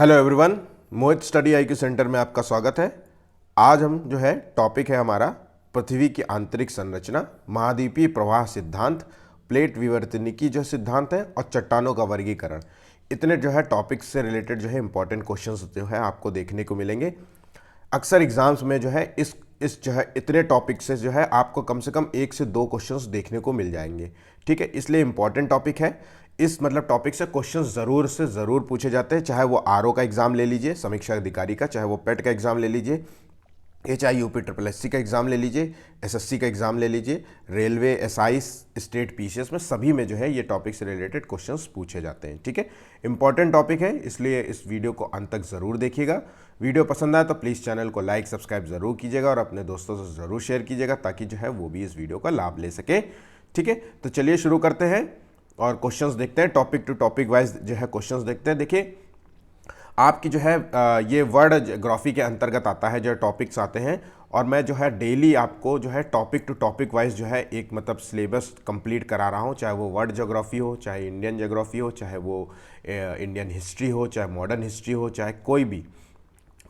Hello everyone, मोहित study IQ centre में आपका स्वागत है। आज हम जो है टॉपिक है हमारा पृथ्वी की आंतरिक संरचना, महाद्वीपीय प्रवाह सिद्धांत, प्लेट विवर्तनिकी जो सिद्धांत है और चट्टानों का वर्गीकरण। इतने जो है टॉपिक्स से रिलेटेड जो है इंपॉर्टेंट क्वेश्चंस जो है आपको देखने को मिलेंगे। अक्सर एग्जाम्स में जो है इस जो है इतने टॉपिक से जो है आपको कम से कम 1 से 2 क्वेश्चंस देखने को मिल जाएंगे। ठीक है, इसलिए इंपॉर्टेंट टॉपिक है। इस टॉपिक से क्वेश्चन ज़रूर से ज़रूर पूछे जाते हैं, चाहे वो आरओ का एग्जाम ले लीजिए, समीक्षा अधिकारी का, चाहे वो पेट का एग्जाम ले लीजिए, HIUP SSSC का एग्जाम ले लीजिए, SSC का एग्जाम ले लीजिए, रेलवे, SI, स्टेट PCS में सभी में जो है ये टॉपिक से रिलेटेड क्वेश्चंस पूछे जाते हैं। ठीक है, इंपॉर्टेंट टॉपिक है, इसलिए इस वीडियो को अंत तक ज़रूर देखिएगा। वीडियो पसंद आए तो प्लीज़ चैनल को लाइक सब्सक्राइब ज़रूर कीजिएगा और अपने दोस्तों से ज़रूर शेयर कीजिएगा ताकि जो है वो भी इस वीडियो का लाभ ले सके। ठीक है, तो चलिए शुरू करते हैं और क्वेश्चंस देखते हैं। टॉपिक टू टॉपिक वाइज जो है क्वेश्चंस देखते हैं। देखिए, आपकी जो है ये वर्ड ज्योग्राफी के अंतर्गत आता है जो टॉपिक्स आते हैं, और मैं जो है डेली आपको जो है टॉपिक टू टॉपिक वाइज जो है एक सिलेबस कंप्लीट करा रहा हूँ। चाहे वो वर्ड ज्योग्राफी हो, चाहे इंडियन ज्योग्राफी हो, चाहे वो इंडियन हिस्ट्री हो, चाहे मॉडर्न हिस्ट्री हो, चाहे कोई भी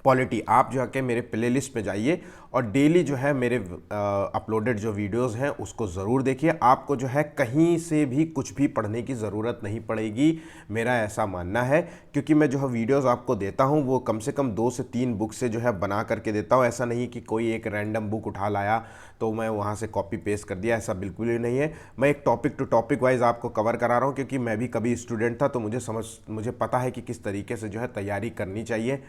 पॉलिटी। आप जो है कि मेरे प्लेलिस्ट में जाइए और डेली जो है मेरे अपलोडेड जो वीडियोस हैं उसको ज़रूर देखिए। आपको जो है कहीं से भी कुछ भी पढ़ने की ज़रूरत नहीं पड़ेगी, मेरा ऐसा मानना है, क्योंकि मैं जो है वीडियोस आपको देता हूं वो कम से कम 2 से 3 बुक से जो है बना करके देता हूं। ऐसा नहीं कि कोई एक रैंडम बुक उठा लाया तो मैं वहाँ से कॉपी पेस्ट कर दिया, ऐसा बिल्कुल ही नहीं है। मैं एक टॉपिक टू टॉपिक वाइज आपको कवर करा रहा हूँ, क्योंकि मैं भी कभी स्टूडेंट था तो मुझे पता है कि किस तरीके से जो है तैयारी करनी चाहिए।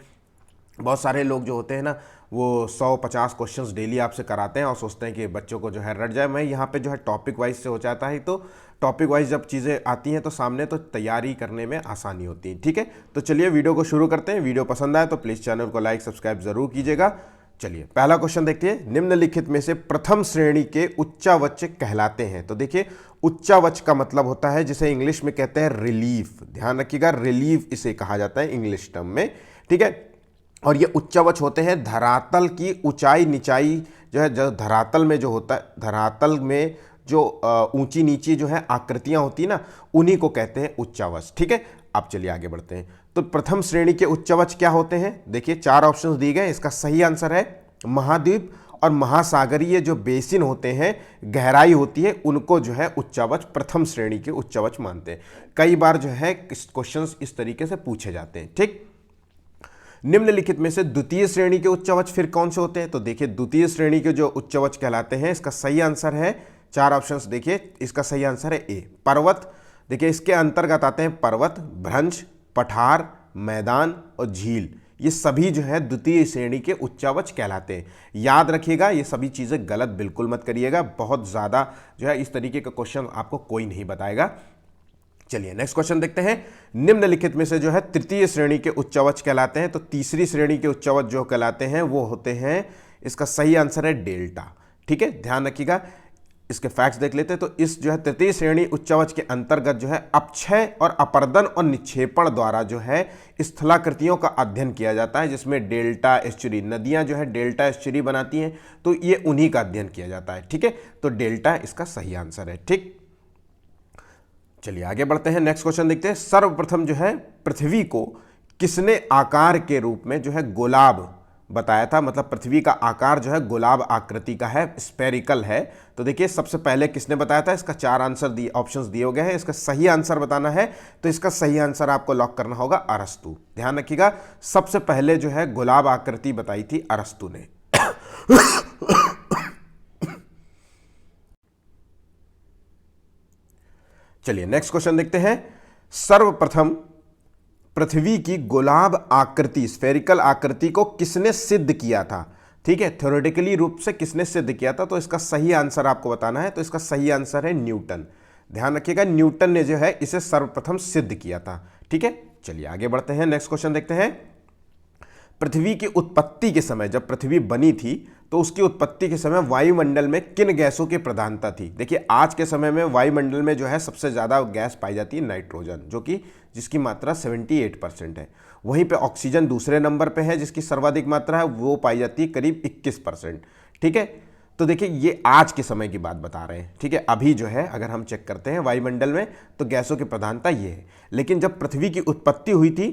बहुत सारे लोग जो होते हैं ना, वो 100-50 क्वेश्चंस डेली आपसे कराते हैं और सोचते हैं कि बच्चों को जो है रट जाए। मैं यहाँ पे जो है टॉपिक वाइज से हो जाता है, तो टॉपिक वाइज जब चीज़ें आती हैं तो सामने तो तैयारी करने में आसानी होती है। ठीक है, तो चलिए वीडियो को शुरू करते हैं। वीडियो पसंद आए तो प्लीज़ चैनल को लाइक सब्सक्राइब ज़रूर कीजिएगा। चलिए पहला क्वेश्चन देखते हैं। निम्नलिखित में से प्रथम श्रेणी के उच्चावच कहलाते हैं। तो देखिए, उच्चावच का मतलब होता है जिसे इंग्लिश में कहते हैं रिलीफ। ध्यान रखिएगा, रिलीफ इसे कहा जाता है इंग्लिश टर्म में। ठीक है, और ये उच्चावच होते हैं धरातल की ऊंचाई निचाई जो है, जो धरातल में जो होता है, धरातल में जो ऊंची नीची जो है आकृतियां होती है ना, उन्हीं को कहते हैं उच्चावच। ठीक है, अब चलिए आगे बढ़ते हैं। तो प्रथम श्रेणी के उच्चावच क्या होते हैं? देखिए 4 ऑप्शंस दिए गए। इसका सही आंसर है महाद्वीप और महासागरीय जो बेसिन होते हैं, गहराई होती है, उनको जो है उच्चावच प्रथम श्रेणी के उच्चावच मानते हैं। कई बार जो है क्वेश्चन इस तरीके से पूछे जाते हैं। ठीक, निम्नलिखित में से द्वितीय श्रेणी के उच्चावच फिर कौन से होते हैं? तो देखिए, द्वितीय श्रेणी के जो उच्चावच कहलाते हैं, इसका सही आंसर है 4 ऑप्शंस। देखिए, इसका सही आंसर है ए, पर्वत। देखिए, इसके अंतर्गत आते हैं पर्वत, भ्रंश, पठार, मैदान और झील। ये सभी जो है द्वितीय श्रेणी के उच्चावच कहलाते हैं। याद रखिएगा, ये सभी चीज़ें गलत बिल्कुल मत करिएगा। बहुत ज़्यादा जो है इस तरीके का क्वेश्चन आपको कोई नहीं बताएगा। चलिए नेक्स्ट क्वेश्चन देखते हैं। निम्नलिखित में से जो है तृतीय श्रेणी के उच्चावच कहलाते हैं। तो तीसरी श्रेणी के उच्चावच जो कहलाते हैं वो होते हैं, इसका सही आंसर है डेल्टा। ठीक है, ध्यान रखिएगा, इसके फैक्ट्स देख लेते हैं। तो इस जो है तृतीय श्रेणी उच्चावच के अंतर्गत जो है अपक्षय और अपर्दन और निक्षेपण द्वारा जो है स्थलाकृतियों का अध्ययन किया जाता है, जिसमें डेल्टा एस्चुरी, नदियां जो है डेल्टा एस्चुरी बनाती हैं, तो ये उन्हीं का अध्ययन किया जाता है। ठीक है, तो डेल्टा इसका सही आंसर है। ठीक, चलिए आगे बढ़ते हैं। नेक्स्ट क्वेश्चन देखते हैं। सर्वप्रथम जो है पृथ्वी को किसने आकार के रूप में जो है गोलाब बताया था? पृथ्वी का आकार जो है गोलाब आकृति का है, स्फेरिकल है। तो देखिए, सबसे पहले किसने बताया था? इसका 4 आंसर ऑप्शंस दिए गए हैं। इसका सही आंसर बताना है, तो इसका सही आंसर आपको लॉक करना होगा अरस्तु। ध्यान रखिएगा, सबसे पहले जो है गोलाब आकृति बताई थी अरस्तु ने। चलिए नेक्स्ट क्वेश्चन देखते हैं। सर्वप्रथम पृथ्वी की गोलाब आकृति, स्फेरिकल आकृति को किसने सिद्ध किया था? ठीक है, थ्योरेटिकली रूप से किसने सिद्ध किया था? तो इसका सही आंसर आपको बताना है। तो इसका सही आंसर है न्यूटन। ध्यान रखिएगा, न्यूटन ने जो है इसे सर्वप्रथम सिद्ध किया था। ठीक है, चलिए आगे बढ़ते हैं। नेक्स्ट क्वेश्चन देखते हैं। पृथ्वी की उत्पत्ति के समय, जब पृथ्वी बनी थी तो उसकी उत्पत्ति के समय वायुमंडल में किन गैसों की प्रधानता थी? देखिए, आज के समय में वायुमंडल में जो है सबसे ज़्यादा गैस पाई जाती है नाइट्रोजन, जिसकी मात्रा 78% है। वहीं पे ऑक्सीजन दूसरे नंबर पे है, जिसकी सर्वाधिक मात्रा है, वो पाई जाती है करीब 21%। ठीक है, तो देखिए ये आज के समय की बात बता रहे हैं। ठीक है, अभी जो है अगर हम चेक करते हैं वायुमंडल में तो गैसों की प्रधानता ये है। लेकिन जब पृथ्वी की उत्पत्ति हुई थी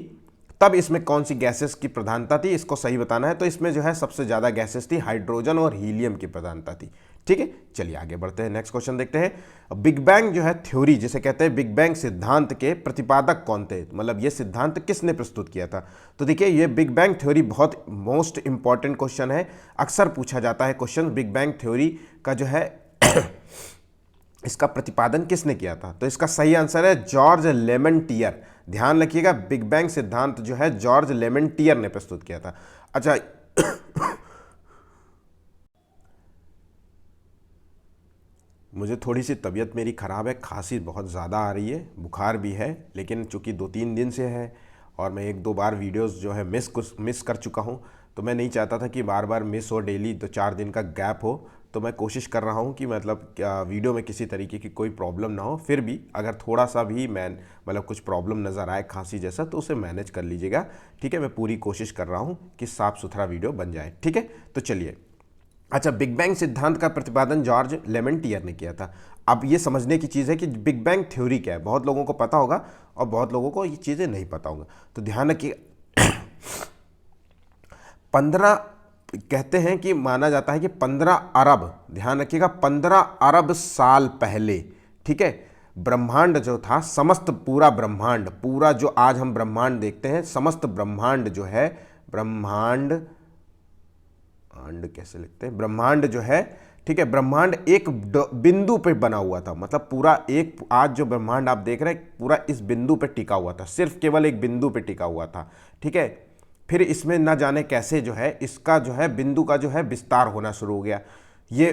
तब इसमें कौन सी गैसेस की प्रधानता थी, इसको सही बताना है। तो इसमें जो है सबसे ज़्यादा गैसेस थी हाइड्रोजन और हीलियम की प्रधानता थी। ठीक है, चलिए आगे बढ़ते हैं, नेक्स्ट क्वेश्चन देखते हैं। बिग बैंग जो है थ्योरी जिसे कहते हैं, बिग बैंग सिद्धांत के प्रतिपादक कौन थे, मतलब ये सिद्धांत किसने प्रस्तुत किया था। तो देखिए ये बिग बैंग थ्योरी बहुत मोस्ट इंपॉर्टेंट क्वेश्चन है, अक्सर पूछा जाता है क्वेश्चन, बिग बैंग थ्योरी का जो है इसका प्रतिपादन किसने किया था। तो इसका सही आंसर है जॉर्ज लेमेंटियर। ध्यान रखिएगा, बिग बैंग सिद्धांत जो है जॉर्ज लेमेंटियर ने प्रस्तुत किया था। अच्छा मुझे थोड़ी सी तबीयत मेरी ख़राब है, खांसी बहुत ज़्यादा आ रही है, बुखार भी है, लेकिन चूंकि 2-3 दिन से है और मैं 1-2 बार वीडियोस जो है मिस कर चुका हूं, तो मैं नहीं चाहता था कि बार बार मिस हो, डेली 2-4 दिन का गैप हो। तो मैं कोशिश कर रहा हूं कि मतलब वीडियो में किसी तरीके की कोई प्रॉब्लम ना हो। फिर भी अगर थोड़ा सा भी मतलब कुछ प्रॉब्लम नज़र आए खांसी जैसा, तो उसे मैनेज कर लीजिएगा। ठीक है, मैं पूरी कोशिश कर रहा हूँ कि साफ़ सुथरा वीडियो बन जाए। ठीक है, तो चलिए। अच्छा, बिग बैंग सिद्धांत का प्रतिपादन जॉर्ज लेमेंटियर ने किया था। अब ये समझने की चीज़ है कि बिग बैंग थ्योरी क्या है, बहुत लोगों को पता होगा और बहुत लोगों को ये चीज़ें नहीं पता होंगी। तो ध्यान रखिए 15 कहते हैं कि माना जाता है कि 15 अरब, ध्यान रखिएगा 15 अरब साल पहले, ठीक है, ब्रह्मांड जो था, समस्त पूरा ब्रह्मांड, पूरा जो आज हम ब्रह्मांड देखते हैं, समस्त ब्रह्मांड जो है, ब्रह्मांड कैसे लिखते हैं, ब्रह्मांड जो है, ठीक है, ब्रह्मांड एक बिंदु पे बना हुआ था। मतलब पूरा एक, आज जो ब्रह्मांड आप देख रहे हैं पूरा इस बिंदु पे टिका हुआ था, सिर्फ केवल एक बिंदु पे टिका हुआ था। ठीक है, फिर इसमें ना जाने कैसे जो है इसका जो है बिंदु का जो है विस्तार होना शुरू हो गया, ये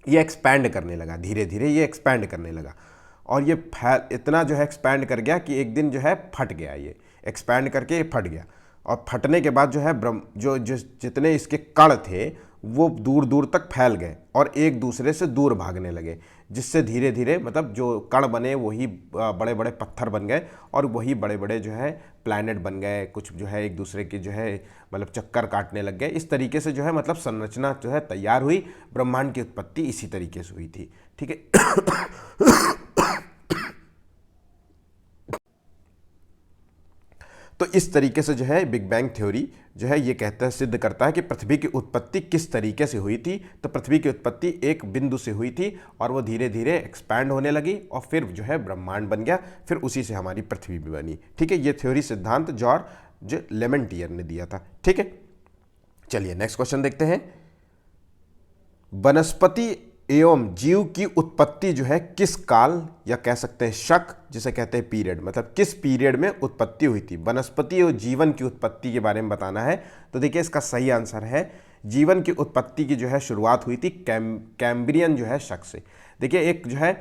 एक्सपैंड करने लगा, धीरे धीरे ये एक्सपैंड करने लगा और ये इतना जो है एक्सपैंड कर गया कि एक दिन जो है फट गया, ये एक्सपैंड करके ये फट गया। और फटने के बाद जो है जितने इसके कण थे वो दूर दूर तक फैल गए और एक दूसरे से दूर भागने लगे, जिससे धीरे धीरे मतलब जो कण बने वही बड़े बड़े पत्थर बन गए और वही बड़े बड़े जो है प्लैनेट बन गए, कुछ जो है एक दूसरे की जो है मतलब चक्कर काटने लग गए। इस तरीके से जो है मतलब संरचना जो है तैयार हुई, ब्रह्मांड की उत्पत्ति इसी तरीके से हुई थी। ठीक है तो इस तरीके से जो है बिग बैंग थ्योरी जो है ये कहता है, सिद्ध करता है कि पृथ्वी की उत्पत्ति किस तरीके से हुई थी। तो पृथ्वी की उत्पत्ति एक बिंदु से हुई थी और वो धीरे धीरे एक्सपैंड होने लगी और फिर जो है ब्रह्मांड बन गया, फिर उसी से हमारी पृथ्वी भी बनी। ठीक है, ये थ्योरी सिद्धांत जॉर्ज लेमेंटियर ने दिया था। ठीक है, चलिए नेक्स्ट क्वेश्चन देखते हैं। वनस्पति एवं जीव की उत्पत्ति जो है किस काल या कह सकते हैं शक, जिसे कहते हैं पीरियड, मतलब किस पीरियड में उत्पत्ति हुई थी। वनस्पति और जीवन की उत्पत्ति के बारे में बताना है। तो देखिए इसका सही आंसर है जीवन की उत्पत्ति की जो है शुरुआत हुई थी कैम्ब्रियन जो है शक से। देखिए एक जो है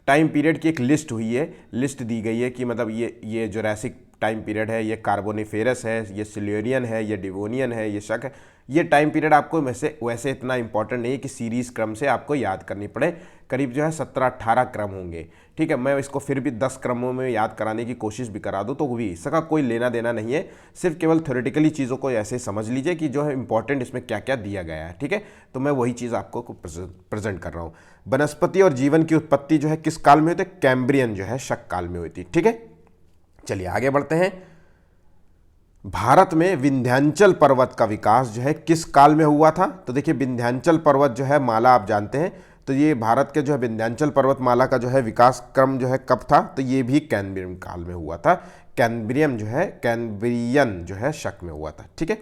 टाइम पीरियड की एक लिस्ट हुई है, लिस्ट दी गई है कि मतलब ये जुरासिक टाइम पीरियड है, ये कार्बोनिफेरस है, ये सिल्यूरियन है, ये डिवोनियन है, ये शक है। ये टाइम पीरियड आपको वैसे इतना इंपॉर्टेंट नहीं है कि सीरीज़ क्रम से आपको याद करनी पड़े, करीब जो है 17-18 क्रम होंगे। ठीक है, मैं इसको फिर भी 10 क्रमों में याद कराने की कोशिश भी करा दूँ तो भी इसका कोई लेना देना नहीं है, सिर्फ केवल थ्योरेटिकली चीज़ों को ऐसे समझ लीजिए कि जो है इंपॉर्टेंट इसमें क्या क्या दिया गया है। ठीक है, तो मैं वही चीज़ आपको प्रेजेंट कर रहा हूँ। वनस्पति और जीवन की उत्पत्ति जो है किस काल में हुई थी, कैम्ब्रियन जो है शक काल में हुई थी। ठीक है, चलिए आगे बढ़ते हैं। भारत में विंध्याचल पर्वत का विकास जो है किस काल में हुआ था। तो देखिए विंध्याचल पर्वत जो है माला आप जानते हैं, तो ये भारत के जो है विंध्याचल पर्वतमाला का जो है विकास क्रम जो है कब था, तो ये भी कैम्ब्रियन काल में हुआ था। कैम्ब्रियन जो है शक में हुआ था। ठीक है,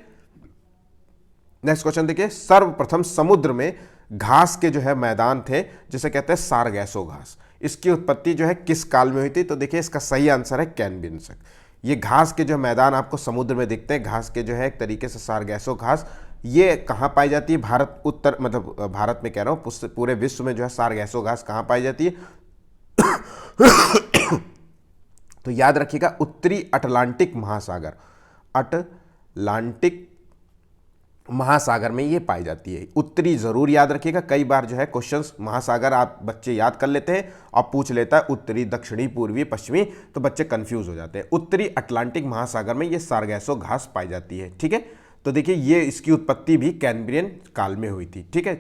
नेक्स्ट क्वेश्चन देखिए। सर्वप्रथम समुद्र में घास के जो है मैदान थे जिसे कहते हैं सारगैसो घास, इसकी उत्पत्ति जो है किस काल में हुई थी। तो देखिए इसका सही आंसर है कैम्ब्रियन शक। ये घास के जो मैदान आपको समुद्र में दिखते हैं, घास के जो है एक तरीके से सारगैसो घास, ये कहाँ पाई जाती है, भारत उत्तर मतलब भारत में कह रहा हूँ, पूरे विश्व में जो है सारगैसो घास कहाँ पाई जाती है तो याद रखिएगा उत्तरी अटलांटिक महासागर, अटलांटिक महासागर में ये पाई जाती है। उत्तरी जरूर याद रखिएगा, कई बार जो है क्वेश्चंस महासागर आप बच्चे याद कर लेते हैं और पूछ लेता है उत्तरी दक्षिणी पूर्वी पश्चिमी, तो बच्चे कंफ्यूज हो जाते हैं। उत्तरी अटलांटिक महासागर में ये सारगैसो घास पाई जाती है। ठीक है, तो देखिए ये इसकी उत्पत्ति भी कैम्ब्रियन काल में हुई थी। ठीक है,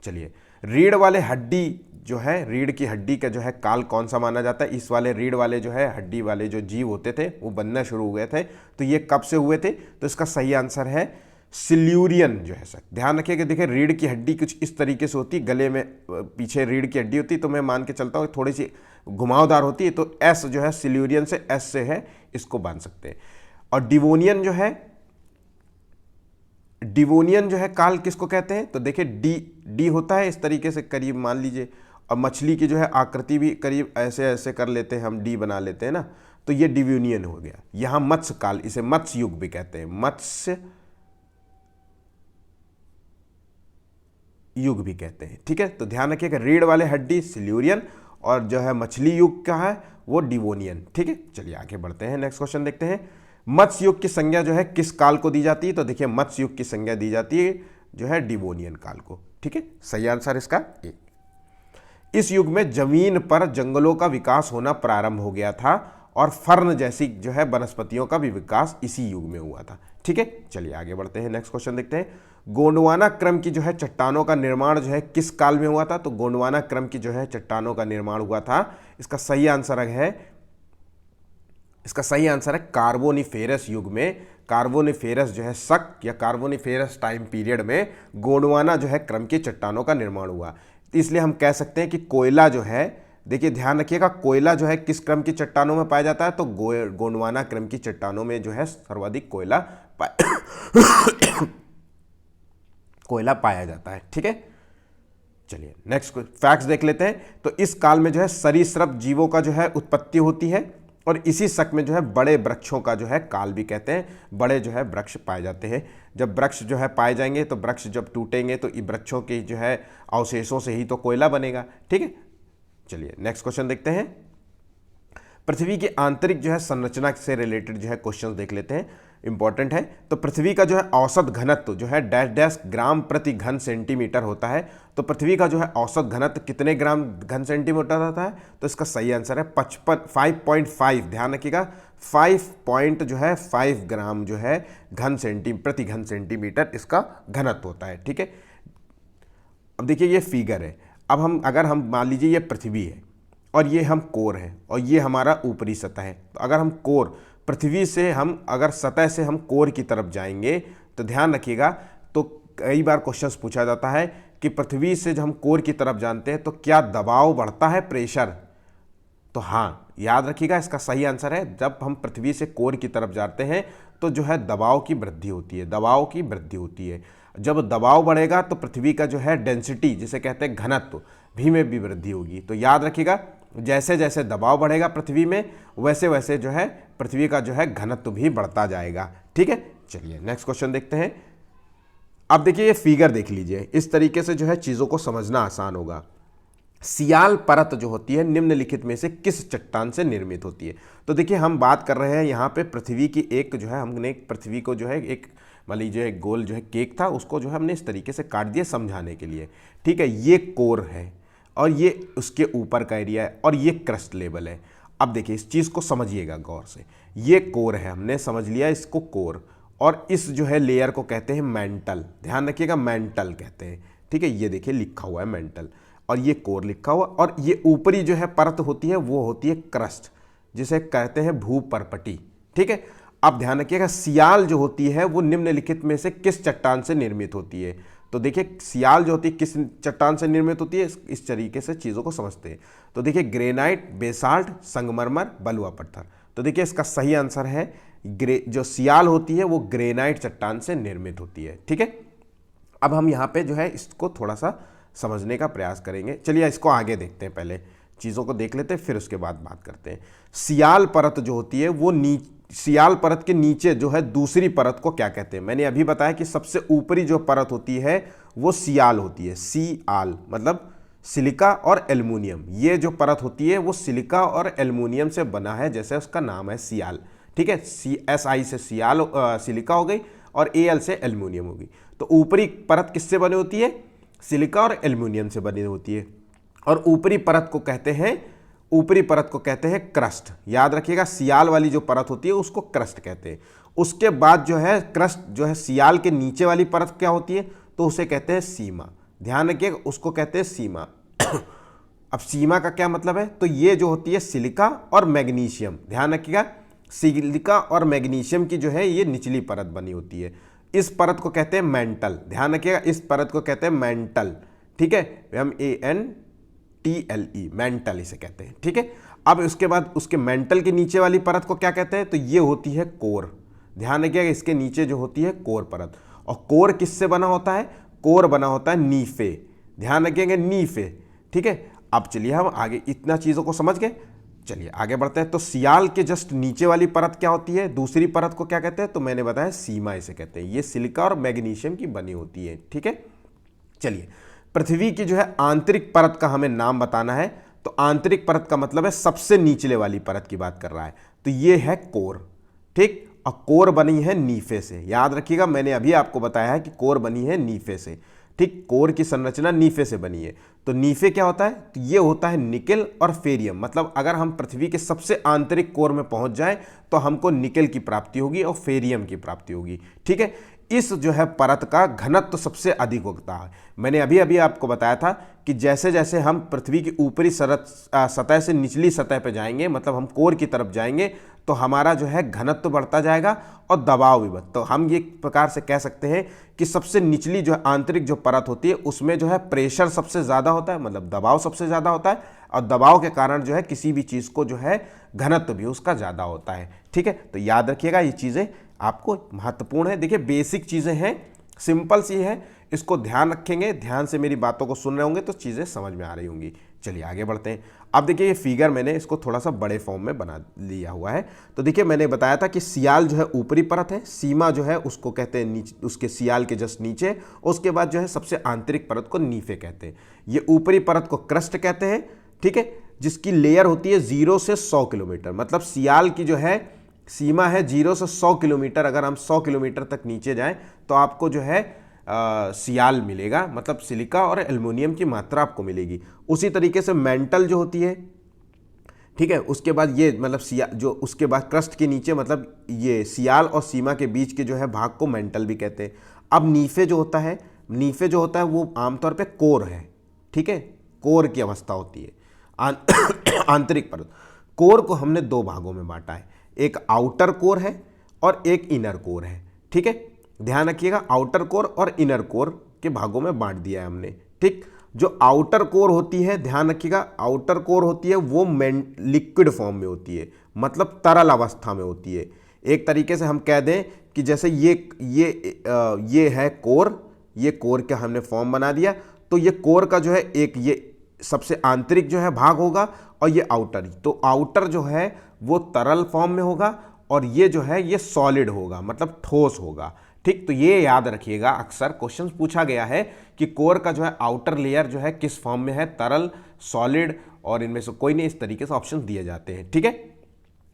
चलिए रीढ़ वाले हड्डी जो है रीढ़ की हड्डी का जो है काल कौन सा माना जाता है? इस वाले रीढ़ वाले जो है हड्डी वाले जो जीव होते थे वो बनना शुरू हुए थे, तो ये कब से हुए थे? तो इसका सही आंसर है सिल्यूरियन जो है सर। ध्यान रखिएगा, देखिए रीढ़ की हड्डी कुछ इस तरीके से होती, गले में पीछे रीढ़ की हड्डी होती, तो मैं मान के चलता हूँ थोड़ी सी घुमावदार होती है, तो एस जो है सिल्यूरियन से, एस से है, इसको बांध सकते हैं। और डिवोनियन जो है काल किसको कहते हैं? तो देखिए डी होता है इस तरीके से करीब मान लीजिए, और मछली की जो है आकृति भी करीब ऐसे ऐसे कर लेते हैं हम, डी बना लेते हैं ना, तो ये डिवोनियन हो गया। यहां मत्स्य काल, इसे मत्स्य युग भी कहते हैं, मत्स्य युग भी कहते हैं। ठीक है, तो ध्यान रखिएगा रीढ़ वाले हड्डी सिल्यूरियन और जो है मछली युग का है वो डिवोनियन। ठीक है, चलिए आगे बढ़ते हैं, नेक्स्ट क्वेश्चन देखते हैं। मत्स्य युग की संज्ञा जो है किस काल को दी जाती है? तो देखिए मत्स्य युग की संज्ञा दी जाती है जो है डिवोनियन काल को। ठीक है, सही आंसर इसका ए। इस युग में जमीन पर जंगलों का विकास होना प्रारंभ हो गया था और फर्न जैसी जो है वनस्पतियों का भी विकास इसी युग में हुआ था। ठीक है, चलिए आगे बढ़ते हैं, नेक्स्ट क्वेश्चन देखते हैं। गोंडवाना क्रम की जो है चट्टानों का निर्माण जो है किस काल में हुआ था? तो गोंडवाना क्रम की जो है चट्टानों का निर्माण हुआ था, इसका सही आंसर है कार्बोनिफेरस युग में। कार्बोनिफेरस जो है शक या कार्बोनिफेरस टाइम पीरियड में गोंडवाना जो है क्रम की चट्टानों का निर्माण हुआ। तो इसलिए हम कह सकते हैं कि कोयला जो है, देखिए ध्यान रखिएगा, कोयला जो है किस क्रम की चट्टानों में पाया जाता है? तो गोंडवाना क्रम की चट्टानों में जो है सर्वाधिक कोयला पाया जाता है। ठीक है, चलिए नेक्स्ट फैक्ट्स देख लेते हैं। तो इस काल में जो है सरीसृप जीवों का जो है उत्पत्ति होती है और इसी शक में जो है बड़े वृक्षों का जो है काल भी कहते हैं। बड़े जो है वृक्ष पाए जाते हैं। जब वृक्ष जो है पाए जाएंगे तो वृक्ष जब टूटेंगे तो वृक्षों के जो है अवशेषों से ही तो कोयला बनेगा। ठीक है, चलिए नेक्स्ट क्वेश्चन देखते हैं। पृथ्वी की आंतरिक जो है संरचना से रिलेटेड जो है क्वेश्चन देख लेते हैं, इंपॉर्टेंट है। तो पृथ्वी का जो है औसत घनत्व जो है डैश डैश ग्राम प्रति घन सेंटीमीटर होता है। तो पृथ्वी का जो है औसत घनत्व कितने ग्राम घन सेंटीमीटर होता है? तो इसका सही आंसर है 5.5। ध्यान रखिएगा 5 ग्राम जो है प्रति घन सेंटीमीटर इसका घनत्व होता है। ठीक है, अब देखिए ये फिगर है। अब अगर हम मान लीजिए ये पृथ्वी है और ये हम कोर है और ये हमारा ऊपरी सतह है, तो अगर हम कोर पृथ्वी से हम अगर सतह से हम कोर की तरफ जाएंगे तो ध्यान रखिएगा, तो कई बार क्वेश्चंस पूछा जाता है कि पृथ्वी से जब हम कोर की तरफ जानते हैं तो क्या दबाव बढ़ता है, प्रेशर? तो हाँ, याद रखिएगा इसका सही आंसर है जब हम पृथ्वी से कोर की तरफ जाते हैं तो जो है दबाव की वृद्धि होती है। जब दबाव बढ़ेगा तो पृथ्वी का जो है डेंसिटी जिसे कहते हैं घनत्व भी में भी वृद्धि होगी। तो याद रखिएगा जैसे जैसे दबाव बढ़ेगा पृथ्वी में वैसे वैसे जो है पृथ्वी का जो है घनत्व भी बढ़ता जाएगा। ठीक है, चलिए नेक्स्ट क्वेश्चन देखते हैं। अब देखिए ये फिगर देख लीजिए, इस तरीके से जो है चीज़ों को समझना आसान होगा। सियाल परत जो होती है निम्नलिखित में से किस चट्टान से निर्मित होती है? तो देखिए हम बात कर रहे हैं यहाँ पे पृथ्वी की एक जो है, हमने पृथ्वी को जो है एक मान लीजिए एक गोल जो है केक था, उसको जो है हमने इस तरीके से काट दिया समझाने के लिए। ठीक है, ये कोर है और ये उसके ऊपर का एरिया है और ये क्रस्ट लेवल है। अब देखिए इस चीज़ को समझिएगा गौर से, ये कोर है, हमने समझ लिया इसको कोर, और इस जो है लेयर को कहते हैं मेंटल। ध्यान रखिएगा मेंटल कहते हैं। ठीक है, ये देखिए लिखा हुआ है मेंटल और ये कोर लिखा हुआ, और ये ऊपरी जो है परत होती है वो होती है क्रस्ट जिसे कहते हैं भूपर्पटी। ठीक है, अब ध्यान रखिएगा सियाल जो होती है वो निम्नलिखित में से किस चट्टान से निर्मित होती है? तो देखिए सियाल जो होती है किस चट्टान से निर्मित होती है, इस तरीके से चीज़ों को समझते हैं। तो देखिए ग्रेनाइट, बेसाल्ट, संगमरमर, बलुआ पत्थर। तो देखिए इसका सही आंसर है जो सियाल होती है वो ग्रेनाइट चट्टान से निर्मित होती है। ठीक है, अब हम यहाँ पे जो है इसको थोड़ा सा समझने का प्रयास करेंगे। चलिए इसको आगे देखते हैं, पहले चीज़ों को देख लेते हैं फिर उसके बाद बात करते हैं। सियाल परत जो होती है वो सियाल परत के नीचे जो है दूसरी परत को क्या कहते हैं? मैंने अभी बताया कि सबसे ऊपरी जो परत होती है वो सियाल होती है। सियाल मतलब सिलिका और एल्युमिनियम, ये जो परत होती है वो सिलिका और एल्युमिनियम से बना है, जैसे उसका नाम है सियाल। ठीक है, SI से सियाल सिलिका हो गई और AL से एल्युमिनियम हो गई। तो ऊपरी परत किससे बनी होती है? सिलिका और एल्युमिनियम से बनी होती है, और ऊपरी परत को कहते हैं क्रस्ट। याद रखिएगा सियाल वाली जो परत होती है उसको क्रस्ट कहते हैं। उसके बाद जो है क्रस्ट जो है सियाल के नीचे वाली परत क्या होती है? तो उसे कहते हैं सीमा। ध्यान रखिएगा उसको कहते हैं सीमा। अब सीमा का क्या मतलब है, तो ये जो होती है सिलिका और मैग्नीशियम, ध्यान रखिएगा, सिलिका और मैग्नीशियम की जो है ये निचली परत बनी होती है। इस परत को कहते हैं मेंटल, ध्यान रखिएगा, इस परत को कहते हैं मेंटल, ठीक है, MENTLE, मेंटल इसे कहते हैं, ठीक है। अब उसके बाद उसके मेंटल के नीचे वाली परत को क्या कहते हैं, तो ये होती है कोर, ध्यान रखिएगा, इसके नीचे जो होती है कोर परत। और कोर किससे बना होता है, कोर बना होता है नी से, ध्यान रखिएगा नी से, ठीक है। अब चलिए हम आगे, इतना चीज़ों को समझ गए, चलिए आगे बढ़ते हैं। तो सियाल के जस्ट नीचे वाली परत क्या होती है, दूसरी परत को क्या कहते हैं, तो मैंने बताया सीमा इसे कहते हैं, ये सिलिका और मैग्नीशियम की बनी होती है, ठीक है। चलिए पृथ्वी की जो है आंतरिक परत का हमें नाम बताना है, तो आंतरिक परत का मतलब है सबसे निचले वाली परत की बात कर रहा है, तो ये है कोर, ठीक। और कोर बनी है नीफे से, याद रखिएगा, मैंने अभी आपको बताया है कि कोर बनी है नीफे से, ठीक, कोर की संरचना नीफे से बनी है। तो नीफे क्या होता है, तो ये होता है निकेल और फेरियम, मतलब अगर हम पृथ्वी के सबसे आंतरिक कोर में पहुंच जाएं तो हमको निकेल की प्राप्ति होगी और फेरियम की प्राप्ति होगी, ठीक है। इस जो है परत का घनत्व तो सबसे अधिक होता है। मैंने अभी अभी आपको बताया था कि जैसे जैसे हम पृथ्वी की ऊपरी सतह से निचली सतह पर जाएंगे, मतलब हम कोर की तरफ जाएंगे, तो हमारा जो है घनत्व तो बढ़ता जाएगा और दबाव भी बढ़ता। तो हम ये प्रकार से कह सकते हैं कि सबसे निचली जो आंतरिक जो परत होती है उसमें जो है प्रेशर सबसे ज़्यादा होता है, मतलब दबाव सबसे ज़्यादा होता है, और दबाव के कारण जो है किसी भी चीज़ को जो है घनत्व भी उसका ज़्यादा होता है, ठीक है। तो याद रखिएगा, ये चीज़ें आपको महत्वपूर्ण है। देखिए बेसिक चीज़ें हैं, सिंपल सी है, इसको ध्यान रखेंगे, ध्यान से मेरी बातों को सुन रहे होंगे तो चीज़ें समझ में आ रही होंगी। चलिए आगे बढ़ते हैं। अब देखिए ये फिगर मैंने इसको थोड़ा सा बड़े फॉर्म में बना लिया हुआ है। तो देखिए मैंने बताया था कि सियाल जो है ऊपरी परत है, सीमा जो है उसको कहते हैं नीचे, उसके सियाल के जस्ट नीचे, उसके बाद जो है सबसे आंतरिक परत को नीफे कहते हैं। ये ऊपरी परत को क्रस्ट कहते हैं, ठीक है, जिसकी लेयर होती है 0 से 100 किलोमीटर, मतलब सियाल की जो है सीमा है 0 से 100 किलोमीटर। अगर हम 100 किलोमीटर तक नीचे जाएं तो आपको जो है सियाल मिलेगा, मतलब सिलिका और एल्युमिनियम की मात्रा आपको मिलेगी। उसी तरीके से मेंटल जो होती है, ठीक है, उसके बाद ये मतलब सियाल जो उसके बाद क्रस्ट के नीचे, मतलब ये सियाल और सीमा के बीच के जो है भाग को मेंटल भी कहते हैं। अब नीफे जो होता है, नीफे जो होता है वो आमतौर पे कोर है, ठीक है, कोर की अवस्था होती है, आंतरिक परत। कोर को हमने दो भागों में बांटा है, एक आउटर कोर है और एक इनर कोर है, ठीक है, ध्यान रखिएगा, आउटर कोर और इनर कोर के भागों में बांट दिया है हमने, ठीक। जो आउटर कोर होती है, ध्यान रखिएगा, आउटर कोर होती है वो लिक्विड फॉर्म में होती है, मतलब तरल अवस्था में होती है। एक तरीके से हम कह दें कि जैसे ये है कोर, ये कोर का हमने फॉर्म बना दिया, तो ये कोर का जो है एक ये सबसे आंतरिक जो है भाग होगा और ये आउटर, तो आउटर जो है वो तरल फॉर्म में होगा और ये जो है ये सॉलिड होगा, मतलब ठोस होगा, ठीक। तो ये याद रखिएगा, अक्सर क्वेश्चन पूछा गया है कि कोर का जो है आउटर लेयर जो है किस फॉर्म में है, तरल, सॉलिड, और इनमें से कोई नहीं, इस तरीके से ऑप्शन दिए जाते हैं, ठीक है।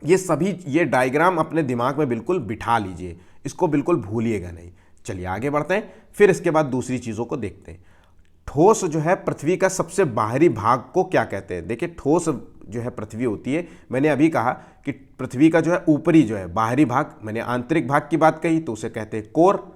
ये सभी ये डायग्राम अपने दिमाग में बिल्कुल बिठा लीजिए, इसको बिल्कुल भूलिएगा नहीं। चलिए आगे बढ़ते हैं, फिर इसके बाद दूसरी चीज़ों को देखते हैं। ठोस जो है पृथ्वी का सबसे बाहरी भाग को क्या कहते हैं। देखिए ठोस जो है पृथ्वी होती है, मैंने अभी कहा कि पृथ्वी का जो है ऊपरी जो है बाहरी भाग, मैंने आंतरिक भाग की बात कही तो उसे कहते हैं कोर,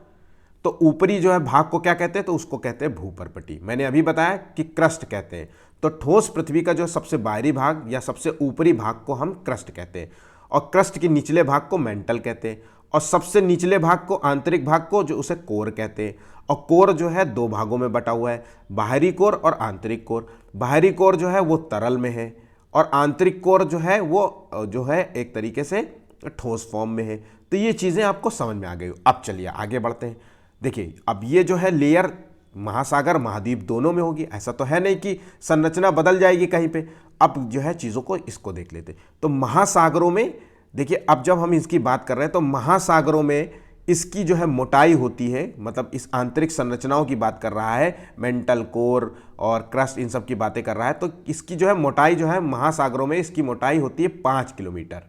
तो ऊपरी जो है भाग को क्या कहते हैं, तो उसको कहते हैं भूपर्पटी। मैंने अभी बताया कि क्रस्ट कहते हैं। तो ठोस पृथ्वी का जो सबसे बाहरी भाग या सबसे ऊपरी भाग को हम क्रस्ट कहते हैं, और क्रस्ट के निचले भाग को मेंटल कहते हैं, और सबसे निचले भाग को, आंतरिक भाग को, जो उसे कोर कहते हैं। और कोर जो है दो भागों में बटा हुआ है, बाहरी कोर और आंतरिक कोर। बाहरी कोर जो है वो तरल में है और आंतरिक कोर जो है वो जो है एक तरीके से ठोस फॉर्म में है। तो ये चीज़ें आपको समझ में आ गई। अब चलिए आगे बढ़ते हैं। देखिए अब ये जो है लेयर महासागर महाद्वीप दोनों में होगी, ऐसा तो है नहीं कि संरचना बदल जाएगी कहीं पे। अब जो है चीज़ों को इसको देख लेते हैं। तो महासागरों में देखिए, अब जब हम इसकी बात कर रहे हैं तो महासागरों में इसकी जो है मोटाई होती है, मतलब इस आंतरिक संरचनाओं की बात कर रहा है, मेंटल, कोर और क्रस्ट, इन सब की बातें कर रहा है। तो इसकी जो है मोटाई जो है महासागरों में इसकी मोटाई होती है 5 किलोमीटर,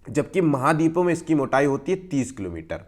जबकि महाद्वीपों में इसकी मोटाई होती है 30 किलोमीटर।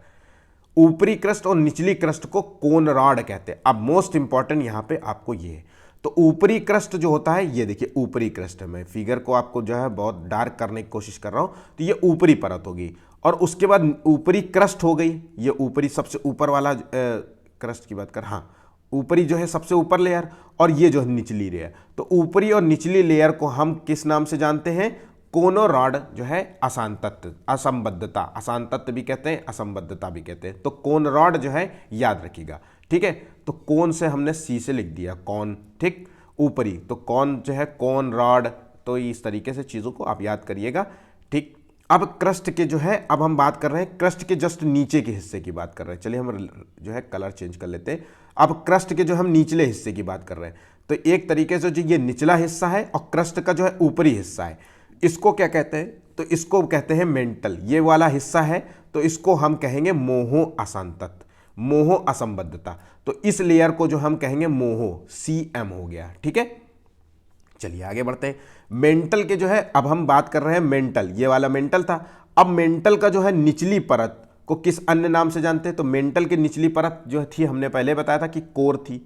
ऊपरी क्रस्ट और निचली क्रस्ट को कोनराड कहते हैं। अब मोस्ट इंपॉर्टेंट यहाँ पे आपको ये है, तो ऊपरी क्रस्ट जो होता है, ये देखिए ऊपरी क्रस्ट है, मैं फिगर को आपको जो है बहुत डार्क करने की कोशिश कर रहा हूँ, तो ये ऊपरी परत होगी। और उसके बाद ऊपरी क्रस्ट हो गई, ये ऊपरी सबसे ऊपर वाला क्रस्ट की बात कर, हाँ, ऊपरी जो है सबसे ऊपर लेयर और ये जो है निचली लेयर। तो ऊपरी और निचली लेयर को हम किस नाम से जानते हैं? कोनोरॉड जो है अशांतत्व, असंबद्धता, अशांतत्व भी कहते हैं, असंबद्धता भी कहते हैं। तो कोनोरॉड जो है याद रखिएगा, ठीक है। तो कौन से हमने सी से लिख दिया, कौन, ठीक, ऊपरी, तो कौन जो है कोनरॉड। तो इस तरीके से चीज़ों को आप याद करिएगा, ठीक। अब क्रस्ट के जो है, अब हम बात कर रहे हैं क्रस्ट के जस्ट नीचे के हिस्से की बात कर रहे हैं। चलिए हम जो है कलर चेंज कर लेते हैं। अब क्रस्ट के जो हम निचले हिस्से की बात कर रहे हैं, तो एक तरीके से जो ये निचला हिस्सा है और क्रस्ट का जो है ऊपरी हिस्सा है, इसको क्या कहते हैं? तो इसको कहते हैं मेंटल। ये वाला हिस्सा है तो इसको हम कहेंगे मोहो अशांतत्व, मोहो असंबद्धता। तो इस लेयर को जो हम कहेंगे मोहो, CM हो गया, ठीक है। चलिए आगे बढ़ते हैं। मेंटल के जो है, अब हम बात कर रहे हैं मेंटल, ये वाला मेंटल था। अब मेंटल का जो है निचली परत को किस अन्य नाम से जानते हैं? तो मेंटल की निचली परत जो थी, हमने पहले बताया था कि कोर थी।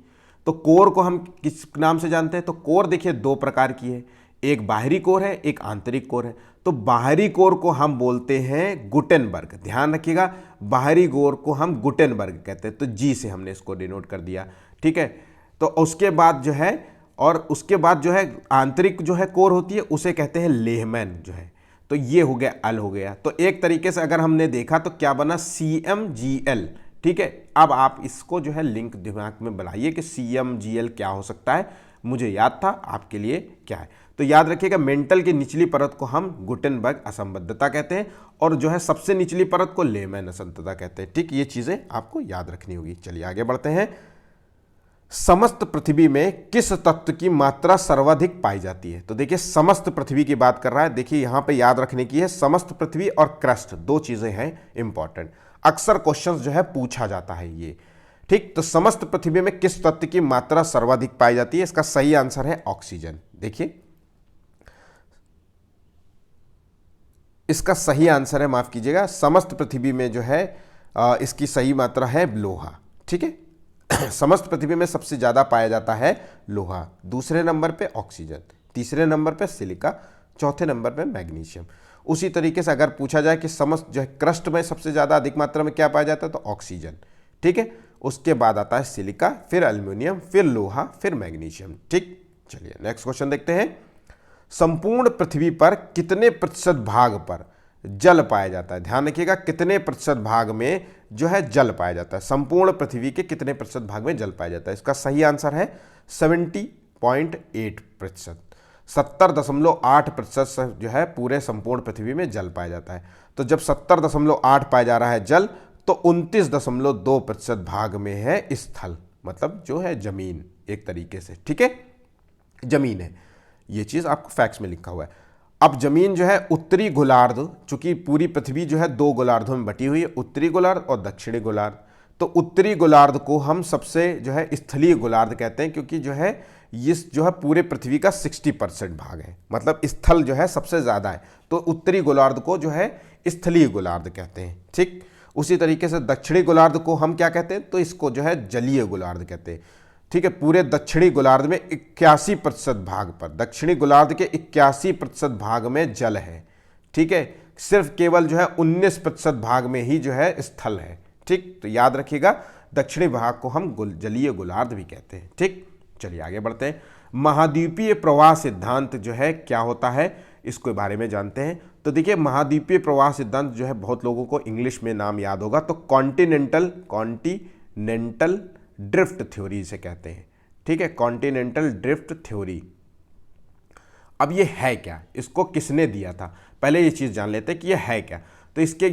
तो कोर को हम किस नाम से जानते हैं? तो कोर देखिए दो प्रकार की है, एक बाहरी कोर है, एक आंतरिक कोर है। तो बाहरी कोर को हम बोलते हैं गुटेनबर्ग, ध्यान रखिएगा, बाहरी कोर को हम गुटेनबर्ग कहते हैं। तो जी से हमने इसको डिनोट कर दिया, ठीक है। तो उसके बाद जो है, और उसके बाद जो है आंतरिक जो है कोर होती है, उसे कहते हैं लेहमैन जो है। तो ये हो गया, अल हो गया। तो एक तरीके से अगर हमने देखा तो क्या बना? CMGL, ठीक है। अब आप इसको जो है लिंक दिमाग में बनाइए कि CMGL क्या हो सकता है। मुझे याद था, आपके लिए क्या है। तो याद रखिएगा, मेंटल की निचली परत को हम गुटेनबर्ग असंबद्धता कहते हैं और जो है सबसे निचली परत को लेमैन असंबद्धता कहते हैं, ठीक। ये चीजें आपको याद रखनी होगी। चलिए आगे बढ़ते हैं। समस्त पृथ्वी में किस तत्व की मात्रा सर्वाधिक पाई जाती है? तो देखिए समस्त पृथ्वी की बात कर रहा है। देखिए यहां पे याद रखने की है, समस्त पृथ्वी और क्रस्ट दो चीजें हैं इंपॉर्टेंट, अक्सर क्वेश्चंस जो है पूछा जाता है ये, ठीक। तो समस्त पृथ्वी में किस तत्व की मात्रा सर्वाधिक पाई जाती है? इसका सही आंसर है ऑक्सीजन। देखिए इसका सही आंसर है, माफ कीजिएगा, समस्त पृथ्वी में जो है इसकी सही मात्रा है लोहा, ठीक है। समस्त पृथ्वी में सबसे ज्यादा पाया जाता है लोहा, दूसरे नंबर पे ऑक्सीजन, तीसरे नंबर पे सिलिका, चौथे नंबर पे मैग्नीशियम। उसी तरीके से अगर पूछा जाए कि समस्त जो है क्रस्ट में सबसे ज्यादा अधिक मात्रा में क्या पाया जाता है, तो ऑक्सीजन, ठीक है। उसके बाद आता है सिलिका, फिर एल्युमिनियम, फिर लोहा, फिर मैग्नीशियम, ठीक। चलिए नेक्स्ट क्वेश्चन देखते हैं। संपूर्ण पृथ्वी पर कितने प्रतिशत भाग पर जल पाया जाता है? ध्यान रखिएगा, कितने प्रतिशत भाग में जो है जल पाया जाता है? संपूर्ण पृथ्वी के कितने प्रतिशत भाग में जल पाया जाता है? इसका सही आंसर है 70.8%, 70.8% जो है पूरे संपूर्ण पृथ्वी में जल पाया जाता है। तो जब 70.8 पाया जा रहा है जल, तो 29.2% भाग में है स्थल, मतलब जो है जमीन, एक तरीके से, ठीक है, जमीन है। ये चीज आपको फैक्ट्स में लिखा हुआ है। अब जमीन जो है उत्तरी गोलार्ध, चूंकि पूरी पृथ्वी जो है दो गोलार्धों में बटी हुई है, उत्तरी गोलार्ध और दक्षिणी गोलार्ध। तो उत्तरी गोलार्ध को हम सबसे जो है स्थलीय गोलार्ध कहते हैं, क्योंकि जो है इस जो है पूरे पृथ्वी का 60% भाग है, मतलब स्थल जो है सबसे ज्यादा है। तो उत्तरी गोलार्ध को जो है स्थलीय गोलार्ध कहते हैं, ठीक। उसी तरीके से दक्षिणी गोलार्ध को हम क्या कहते हैं? तो इसको जो है जलीय गोलार्ध कहते हैं, ठीक है। पूरे दक्षिणी गोलार्ध में 81% भाग पर, दक्षिणी गोलार्ध के 81% भाग में जल है, ठीक है। सिर्फ केवल जो है 19% भाग में ही जो है स्थल है, ठीक। तो याद रखिएगा, दक्षिणी भाग को हम जलीय गोलार्ध भी कहते हैं, ठीक। चलिए आगे बढ़ते हैं। महाद्वीपीय प्रवाह सिद्धांत जो है क्या होता है, इसके बारे में जानते हैं। तो देखिए महाद्वीपीय प्रवाह सिद्धांत जो है बहुत लोगों को इंग्लिश में नाम याद होगा, तो कॉन्टिनेंटल ड्रिफ्ट थ्योरी से कहते हैं, ठीक है, कॉन्टिनेंटल ड्रिफ्ट थ्योरी। अब ये है क्या, इसको किसने दिया था? पहले ये चीज जान लेते हैं कि ये है क्या। तो इसके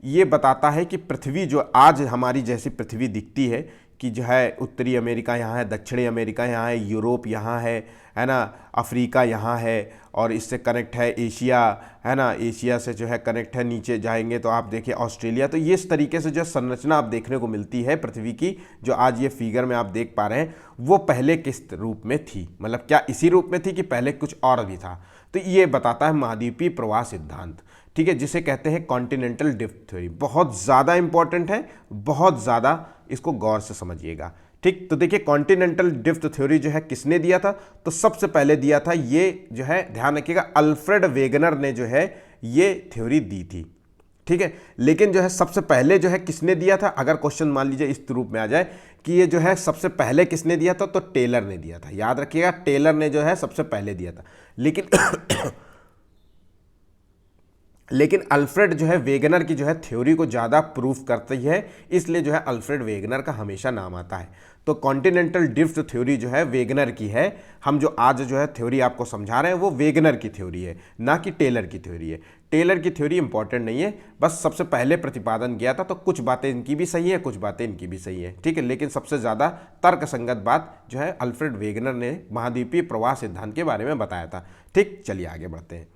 ये बताता है कि पृथ्वी जो आज हमारी जैसी पृथ्वी दिखती है, कि जो है उत्तरी अमेरिका यहाँ है, दक्षिणी अमेरिका यहाँ है, यूरोप यहाँ है ना, अफ्रीका यहाँ है, और इससे कनेक्ट है एशिया, है ना, एशिया से जो है कनेक्ट है, नीचे जाएंगे तो आप देखिए ऑस्ट्रेलिया। तो ये इस तरीके से जो संरचना आप देखने को मिलती है पृथ्वी की, जो आज ये फिगर में आप देख पा रहे हैं, वो पहले किस रूप में थी, मतलब क्या इसी रूप में थी कि पहले कुछ और भी था? तो ये बताता है महाद्वीपीय प्रवाह सिद्धांत, ठीक है, जिसे कहते हैं कॉन्टिनेंटल ड्रिफ्ट थ्योरी। बहुत ज़्यादा इंपॉर्टेंट है, बहुत ज़्यादा, इसको गौर से समझिएगा, ठीक। तो देखिए कॉन्टिनेंटल ड्रिफ्ट थ्योरी जो है किसने दिया था? तो सबसे पहले दिया था ये जो है, ध्यान रखिएगा, अल्फ्रेड वेगनर ने जो है ये थ्योरी दी थी, ठीक है। लेकिन जो है सबसे पहले जो है किसने दिया था? अगर क्वेश्चन मान लीजिए इस रूप में आ जाए कि ये जो है सबसे पहले किसने दिया था, तो टेलर ने दिया था। याद रखिएगा, टेलर ने जो है सबसे पहले दिया था। लेकिन अल्फ्रेड जो है वेगनर की जो है थ्योरी को ज़्यादा प्रूफ करती है, इसलिए जो है अल्फ्रेड वेगनर का हमेशा नाम आता है। तो कॉन्टिनेंटल ड्रिफ्ट थ्योरी जो है वेगनर की है। हम जो आज जो है थ्योरी आपको समझा रहे हैं वो वेगनर की थ्योरी है, ना कि टेलर की थ्योरी है। टेलर की थ्योरी इंपॉर्टेंट नहीं है, बस सबसे पहले प्रतिपादन किया था, तो कुछ बातें इनकी भी सही है, कुछ बातें इनकी भी सही है, ठीक है। लेकिन सबसे ज़्यादा तर्कसंगत बात जो है अल्फ्रेड वेगनर ने महाद्वीपीय प्रवाह सिद्धांत के बारे में बताया था। ठीक, चलिए आगे बढ़ते हैं।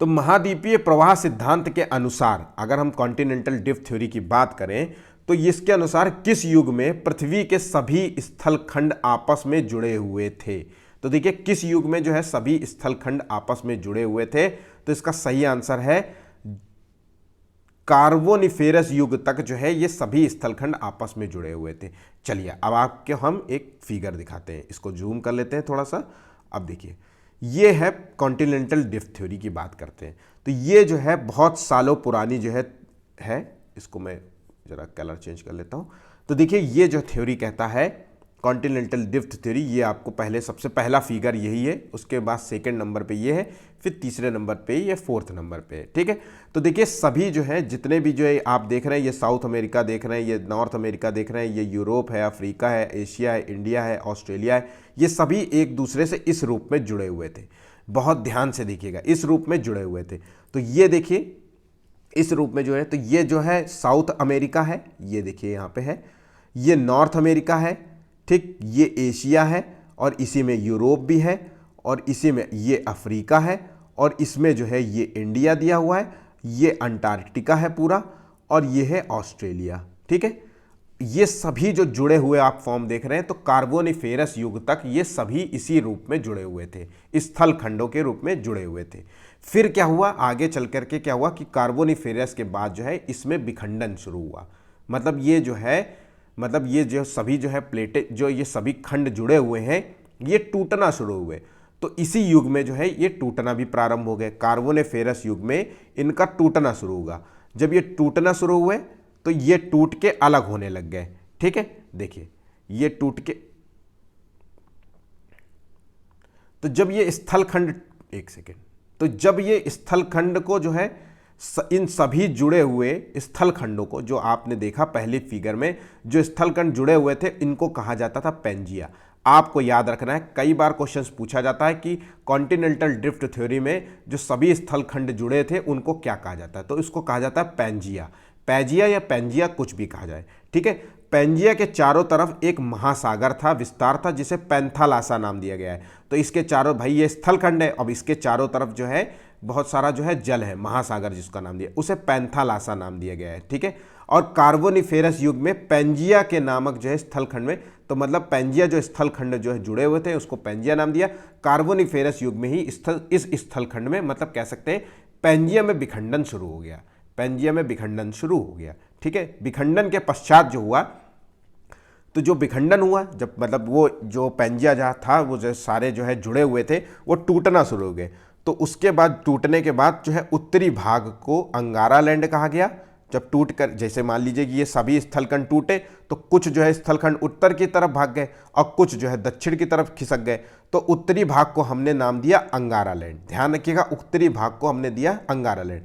तो महाद्वीपीय प्रवाह सिद्धांत के अनुसार अगर हम कॉन्टिनेंटल ड्रिफ्ट थ्योरी की बात करें तो इसके अनुसार किस युग में पृथ्वी के सभी स्थलखंड आपस में जुड़े हुए थे। तो देखिए किस युग में जो है सभी स्थलखंड आपस में जुड़े हुए थे, तो इसका सही आंसर है कार्बोनिफेरस युग तक जो है ये सभी स्थलखंड आपस में जुड़े हुए थे। चलिए अब आपको हम एक फिगर दिखाते हैं, इसको जूम कर लेते हैं थोड़ा सा। अब देखिए ये है कॉन्टिनेंटल ड्रिफ्ट थ्योरी की बात करते हैं, तो ये जो है बहुत सालों पुरानी जो है। इसको मैं जरा कलर चेंज कर लेता हूँ। तो देखिए ये जो थ्योरी कहता है कॉन्टिनेंटल ड्रिफ्ट थ्योरी, ये आपको पहले सबसे पहला फिगर यही है, उसके बाद सेकंड नंबर पे ये है, फिर तीसरे नंबर पे ये, फोर्थ नंबर पे है, ठीक है। तो देखिए सभी जो है जितने भी जो है आप देख रहे हैं, ये साउथ अमेरिका देख रहे हैं, ये नॉर्थ अमेरिका देख रहे हैं, ये यूरोप है, अफ्रीका है, एशिया है, इंडिया है, ऑस्ट्रेलिया है, ये सभी एक दूसरे से इस रूप में जुड़े हुए थे। बहुत ध्यान से देखिएगा, इस रूप में जुड़े हुए थे। तो ये देखिए इस रूप में जो है, तो ये जो है साउथ अमेरिका है, ये देखिए यहाँ पे है, ये नॉर्थ अमेरिका है, ठीक, ये एशिया है, और इसी में यूरोप भी है, और इसी में ये अफ्रीका है, और इसमें जो है ये इंडिया दिया हुआ है, ये अंटार्कटिका है पूरा, और ये है ऑस्ट्रेलिया, ठीक है। ये सभी जो जुड़े हुए आप फॉर्म देख रहे हैं, तो कार्बोनिफेरस युग तक ये सभी इसी रूप में जुड़े हुए थे, स्थल खंडों के रूप में जुड़े हुए थे। फिर क्या हुआ, आगे चल करके क्या हुआ कि कार्बोनिफेरस के बाद जो है इसमें विखंडन शुरू हुआ। मतलब ये जो सभी जो है प्लेटें, जो ये सभी खंड जुड़े हुए हैं, ये टूटना शुरू हुए। तो इसी युग में जो है ये टूटना भी प्रारंभ हो गए। कार्बोनिफेरस युग में इनका टूटना शुरू होगा। जब ये टूटना शुरू हुए तो ये टूट के अलग होने लग गए, ठीक है। देखिए ये टूट के, तो जब ये स्थलखंड, एक सेकेंड, तो जब ये स्थलखंड को जो है इन सभी जुड़े हुए स्थलखंडों को, जो आपने देखा पहली फिगर में जो स्थलखंड जुड़े हुए थे, इनको कहा जाता था पेंजिया। आपको याद रखना है, कई बार क्वेश्चंस पूछा जाता है कि कॉन्टिनेंटल ड्रिफ्ट थ्योरी में जो सभी स्थलखंड जुड़े थे उनको क्या कहा जाता है, तो इसको कहा जाता है पेंजिया। पैजिया या पेंजिया कुछ भी कहा जाए, ठीक है। पेंजिया के चारों तरफ एक महासागर था, विस्तार था, जिसे पैंथालासा नाम दिया गया है। तो इसके चारों, भाई ये स्थलखंड है, अब इसके चारों तरफ जो है बहुत सारा जो है जल है, महासागर जिसका नाम दिया, उसे पैंथालासा नाम दिया गया है, ठीक है। और कार्बोनिफेरस युग में पेंजिया के नामक जो है स्थलखंड में, तो मतलब पेंजिया जो स्थलखंड जो है जुड़े हुए थे उसको पेंजिया नाम दिया। कार्बोनिफेरस युग में ही इस स्थलखंड में, मतलब कह सकते हैं पेंजिया में विखंडन शुरू हो गया, पेंजिया में विखंडन शुरू हो गया, ठीक है। विखंडन के पश्चात जो हुआ, तो जो विखंडन हुआ, जब मतलब वो जो पेंजिया जहाँ था वो जो सारे जो है जुड़े हुए थे वो टूटना शुरू हो गए। तो उसके बाद टूटने के बाद जो है उत्तरी भाग को अंगारा लैंड कहा गया। जब टूट कर, जैसे मान लीजिए कि ये सभी स्थलखंड टूटे, तो कुछ जो है स्थलखंड उत्तर की तरफ भाग गए और कुछ जो है दक्षिण की तरफ खिसक गए। तो उत्तरी भाग को हमने नाम दिया अंगारा लैंड। ध्यान रखिएगा, उत्तरी भाग को हमने दिया अंगारा लैंड।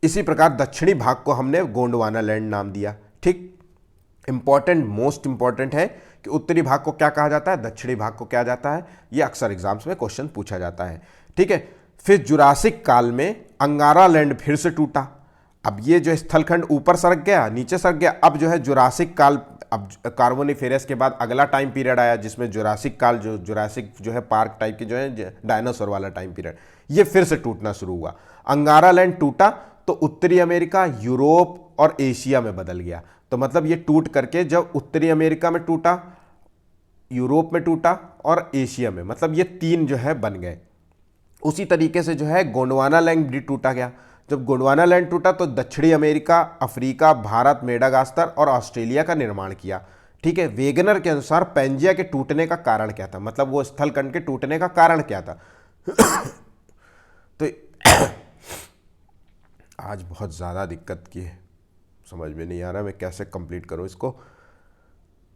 इसी प्रकार दक्षिणी भाग को हमने गोंडवाना लैंड नाम दिया, ठीक। इंपॉर्टेंट, मोस्ट इंपॉर्टेंट है कि उत्तरी भाग को क्या कहा जाता है, दक्षिणी भाग को क्या जाता है, ये अक्सर एग्जाम्स में क्वेश्चन पूछा जाता है, ठीक है। फिर जुरासिक काल में अंगारा लैंड फिर से टूटा। अब ये जो स्थलखंड ऊपर सरक गया, नीचे सरक गया। अब जो है जुरासिक काल, अब कार्बोनिफेरस के बाद अगला टाइम पीरियड आया जिसमें जुरासिक काल, जो जुरासिक जो है पार्क टाइप की जो है डायनासोर वाला टाइम पीरियड, ये फिर से टूटना शुरू हुआ। अंगारा लैंड टूटा तो उत्तरी अमेरिका, यूरोप और एशिया में बदल गया। तो मतलब ये टूट करके जब उत्तरी अमेरिका में टूटा, यूरोप में टूटा और एशिया में, मतलब ये तीन जो है बन गए। उसी तरीके से जो है गोंडवाना लैंड भी टूटा गया। जब गोंडवाना लैंड टूटा तो दक्षिणी अमेरिका, अफ्रीका, भारत, मेडागास्कर और ऑस्ट्रेलिया का निर्माण किया, ठीक है। वेगनर के अनुसार पेंजिया के टूटने का कारण क्या था, मतलब वो स्थलखंड के टूटने का कारण क्या था। तो आज बहुत ज़्यादा दिक्कत की है, समझ में नहीं आ रहा मैं कैसे कंप्लीट करूं इसको।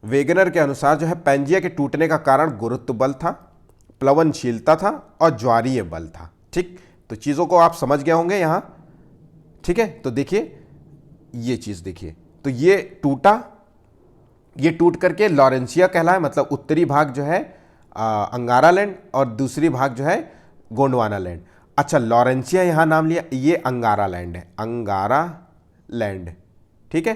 वेगनर के अनुसार जो है पैंजिया के टूटने का कारण गुरुत्व बल था, प्लवनशीलता था और ज्वारीय बल था। ठीक, तो चीज़ों को आप समझ गए होंगे यहाँ। ठीक है, तो देखिए ये चीज़ देखिए, तो ये टूटा, ये टूट करके लॉरेंसिया कहलाया, मतलब उत्तरी भाग जो है अंगारा लैंड और दूसरी भाग जो है गोंडवाना लैंड। अच्छा, लॉरेंसिया यहाँ नाम लिया, ये अंगारा लैंड है, अंगारा लैंड। ठीक है,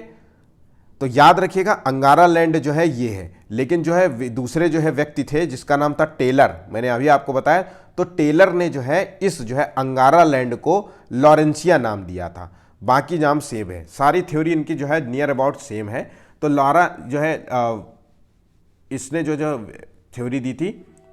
तो याद रखिएगा अंगारा लैंड जो है ये है, लेकिन जो है दूसरे जो है व्यक्ति थे जिसका नाम था टेलर, मैंने अभी आपको बताया, तो टेलर ने जो है इस जो है अंगारा लैंड को लॉरेंसिया नाम दिया था। बाकी नाम सेम है, सारी थ्योरी इनकी जो है नियर अबाउट सेम है। तो लॉरा जो है इसने जो जो थ्योरी दी थी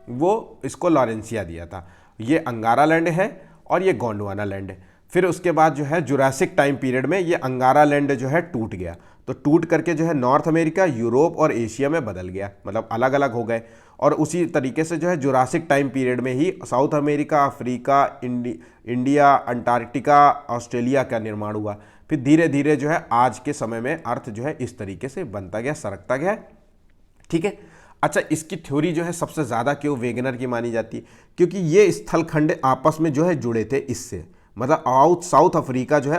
वो इसको लॉरेंसिया दिया था। ये अंगारा लैंड है और ये गोंडवाना लैंड है। फिर उसके बाद जो है जुरासिक टाइम पीरियड में ये अंगारा लैंड जो है टूट गया, तो टूट करके जो है नॉर्थ अमेरिका, यूरोप और एशिया में बदल गया, मतलब अलग अलग हो गए। और उसी तरीके से जो है जुरासिक टाइम पीरियड में ही south America, Africa, India, Antarctica, Australia का निर्माण हुआ। फिर धीरे धीरे जो है आज के समय में अर्थ जो है इस तरीके से बनता गया, सरकता गया। ठीक है, अच्छा, इसकी थ्योरी जो है सबसे ज़्यादा क्यों वेगनर की मानी जाती है? क्योंकि ये स्थलखंड आपस में जो है जुड़े थे इससे, मतलब साउथ अफ्रीका जो है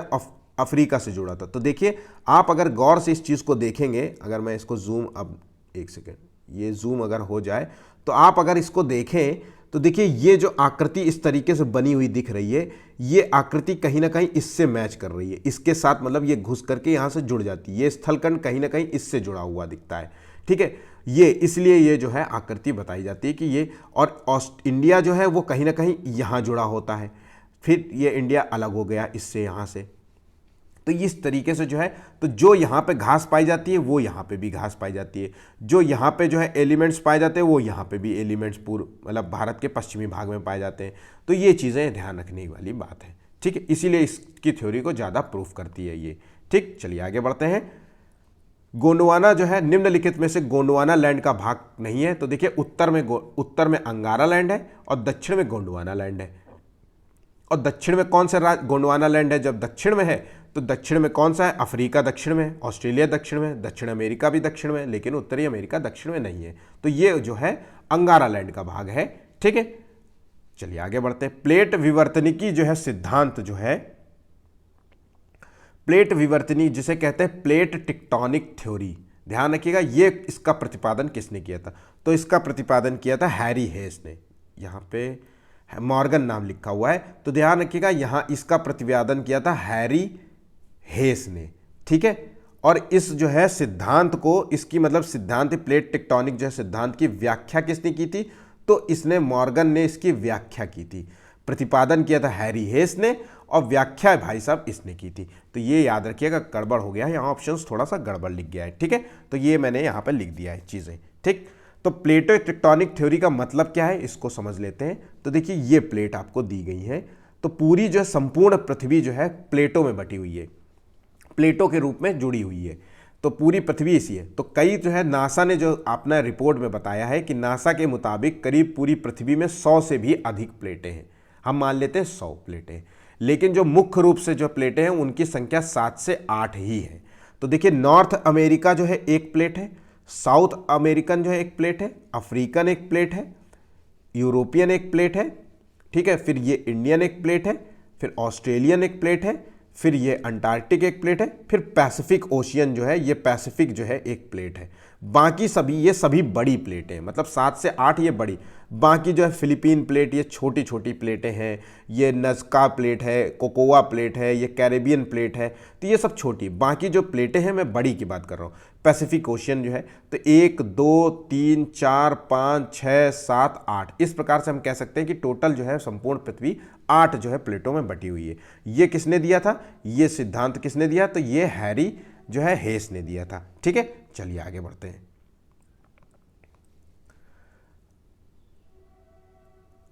अफ्रीका से जुड़ा था। तो देखिए आप अगर गौर से इस चीज़ को देखेंगे, अगर मैं इसको जूम, अब एक सेकेंड, ये जूम अगर हो जाए तो आप अगर इसको देखें तो देखिए ये जो आकृति इस तरीके से बनी हुई दिख रही है, ये आकृति कहीं ना कहीं इससे मैच कर रही है, इसके साथ, मतलब ये घुस करके यहाँ से जुड़ जाती है, ये स्थलखंड कहीं ना कहीं इससे जुड़ा हुआ दिखता है। ठीक है, ये इसलिए ये जो है आकृति बताई जाती है कि ये, और इंडिया जो है वो कहीं ना कहीं यहाँ जुड़ा होता है, फिर ये इंडिया अलग हो गया इससे, यहाँ से। तो इस तरीके से जो है, तो जो यहाँ पे घास पाई जाती है वो यहाँ पे भी घास पाई जाती है, जो यहाँ पे जो है एलिमेंट्स पाए जाते हैं वो यहाँ पे भी एलिमेंट्स पूर्व, मतलब भारत के पश्चिमी भाग में पाए जाते हैं। तो ये चीज़ें ध्यान रखने वाली बात है। ठीक है, इसीलिए इसकी थ्योरी को ज़्यादा प्रूफ करती है ये। ठीक, चलिए आगे बढ़ते हैं। गोंडवाना जो है निम्नलिखित में से गोंडवाना लैंड का भाग नहीं है। तो देखिए उत्तर में अंगारा लैंड है और दक्षिण में गोंडवाना लैंड है। और दक्षिण में कौन सा गोंडवाना लैंड है? जब दक्षिण में है तो दक्षिण में कौन सा है? अफ्रीका दक्षिण में, ऑस्ट्रेलिया दक्षिण में, दक्षिण अमेरिका भी दक्षिण में, लेकिन उत्तरी अमेरिका दक्षिण में नहीं है। तो ये जो है अंगारा लैंड का भाग है। ठीक है, चलिए आगे बढ़ते हैं। प्लेट विवर्तनिकी जो है सिद्धांत जो है, प्लेट विवर्तनी जिसे कहते हैं प्लेट टेक्टोनिक थ्योरी, ध्यान रखिएगा ये इसका प्रतिपादन किसने किया था? तो इसका प्रतिपादन किया था हैरी हेस ने। यहाँ पे मॉर्गन नाम लिखा हुआ है, तो ध्यान रखिएगा यहाँ इसका प्रतिपादन किया था हैरी हेस ने। ठीक है, और इस जो है सिद्धांत को, इसकी मतलब सिद्धांत प्लेट टेक्टोनिक जो है सिद्धांत की व्याख्या किसने की थी? तो इसने मॉर्गन ने इसकी व्याख्या की थी। प्रतिपादन किया था हैरी हेस ने और व्याख्या भाई साहब इसने की थी। तो ये याद रखिएगा, गड़बड़ हो गया है यहाँ, ऑप्शंस थोड़ा सा गड़बड़ लिख गया है। ठीक है, तो ये मैंने यहाँ पर लिख दिया है चीज़ें। ठीक, तो प्लेटो टेक्टोनिक थ्योरी का मतलब क्या है इसको समझ लेते हैं। तो देखिए ये प्लेट आपको दी गई है, तो पूरी जो है संपूर्ण पृथ्वी जो है प्लेटों में बटी हुई है, प्लेटों के रूप में जुड़ी हुई है। तो पूरी पृथ्वी इसी है। तो कई जो है नासा ने जो अपना रिपोर्ट में बताया है कि नासा के मुताबिक करीब पूरी पृथ्वी में 100 से भी अधिक प्लेटें हैं। हम मान लेते हैं 100 प्लेटें, लेकिन जो मुख्य रूप से जो प्लेटें हैं उनकी संख्या 7 से 8 ही है। तो देखिए नॉर्थ अमेरिका जो है एक प्लेट है, साउथ अमेरिकन जो है एक प्लेट है, अफ्रीकन एक प्लेट है, यूरोपियन एक प्लेट है, ठीक है, फिर ये इंडियन एक प्लेट है, फिर ऑस्ट्रेलियन एक प्लेट है, फिर ये अंटार्कटिक एक प्लेट है, फिर पैसिफिक ओशियन जो है, ये पैसिफिक जो है एक प्लेट है। बाकी सभी ये सभी बड़ी प्लेटें, मतलब 7 से 8 ये बड़ी, बाकी जो है फिलीपीन प्लेट ये छोटी छोटी प्लेटें हैं, ये नज़का प्लेट है, कोकोवा प्लेट है, ये कैरेबियन प्लेट है, तो ये सब छोटी। बाकी जो प्लेटें हैं मैं बड़ी की बात कर रहा हूँ। पैसिफिक ओशियन जो है, तो 1 2 3 4 5 6 7 8 इस प्रकार से हम कह सकते हैं कि टोटल जो है संपूर्ण पृथ्वी 8 जो है प्लेटों में बटी हुई है। ये किसने दिया था? ये सिद्धांत किसने दिया? तो ये हैरी जो है हेस ने दिया था। ठीक है, चलिए आगे बढ़ते हैं।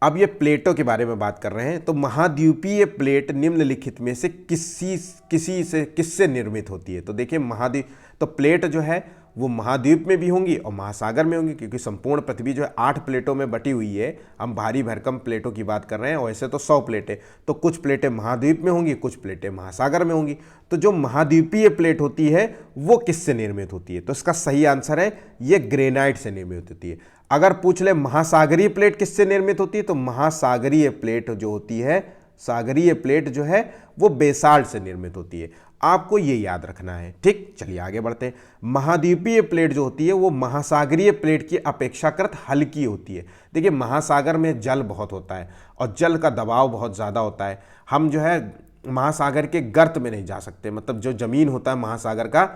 अब ये प्लेटों के बारे में बात कर रहे हैं। तो महाद्वीपीय प्लेट निम्नलिखित में से किससे निर्मित होती है? तो देखिए महाद्वीप, तो प्लेट जो है वो महाद्वीप में भी होंगी और महासागर में होंगी, क्योंकि संपूर्ण पृथ्वी जो है 8 प्लेटों में बटी हुई है। हम भारी भरकम प्लेटों की बात कर रहे हैं, वैसे तो 100 प्लेटें, तो कुछ प्लेटें महाद्वीप में होंगी, कुछ प्लेटें महासागर में होंगी। तो जो महाद्वीपीय प्लेट होती है वो किससे निर्मित होती है? तो इसका सही आंसर है ये ग्रेनाइट से निर्मित होती है। अगर पूछ ले महासागरीय प्लेट किससे निर्मित होती है, तो महासागरीय प्लेट जो होती है, सागरीय प्लेट जो है वो बेसाल्ट से निर्मित होती है। आपको ये याद रखना है, ठीक। चलिए आगे बढ़ते हैं। महाद्वीपीय प्लेट जो होती है वो महासागरीय प्लेट की अपेक्षाकृत हल्की होती है। देखिए महासागर में जल बहुत होता है और जल का दबाव बहुत ज़्यादा होता है। हम जो है महासागर के गर्त में नहीं जा सकते, मतलब जो ज़मीन होता है महासागर का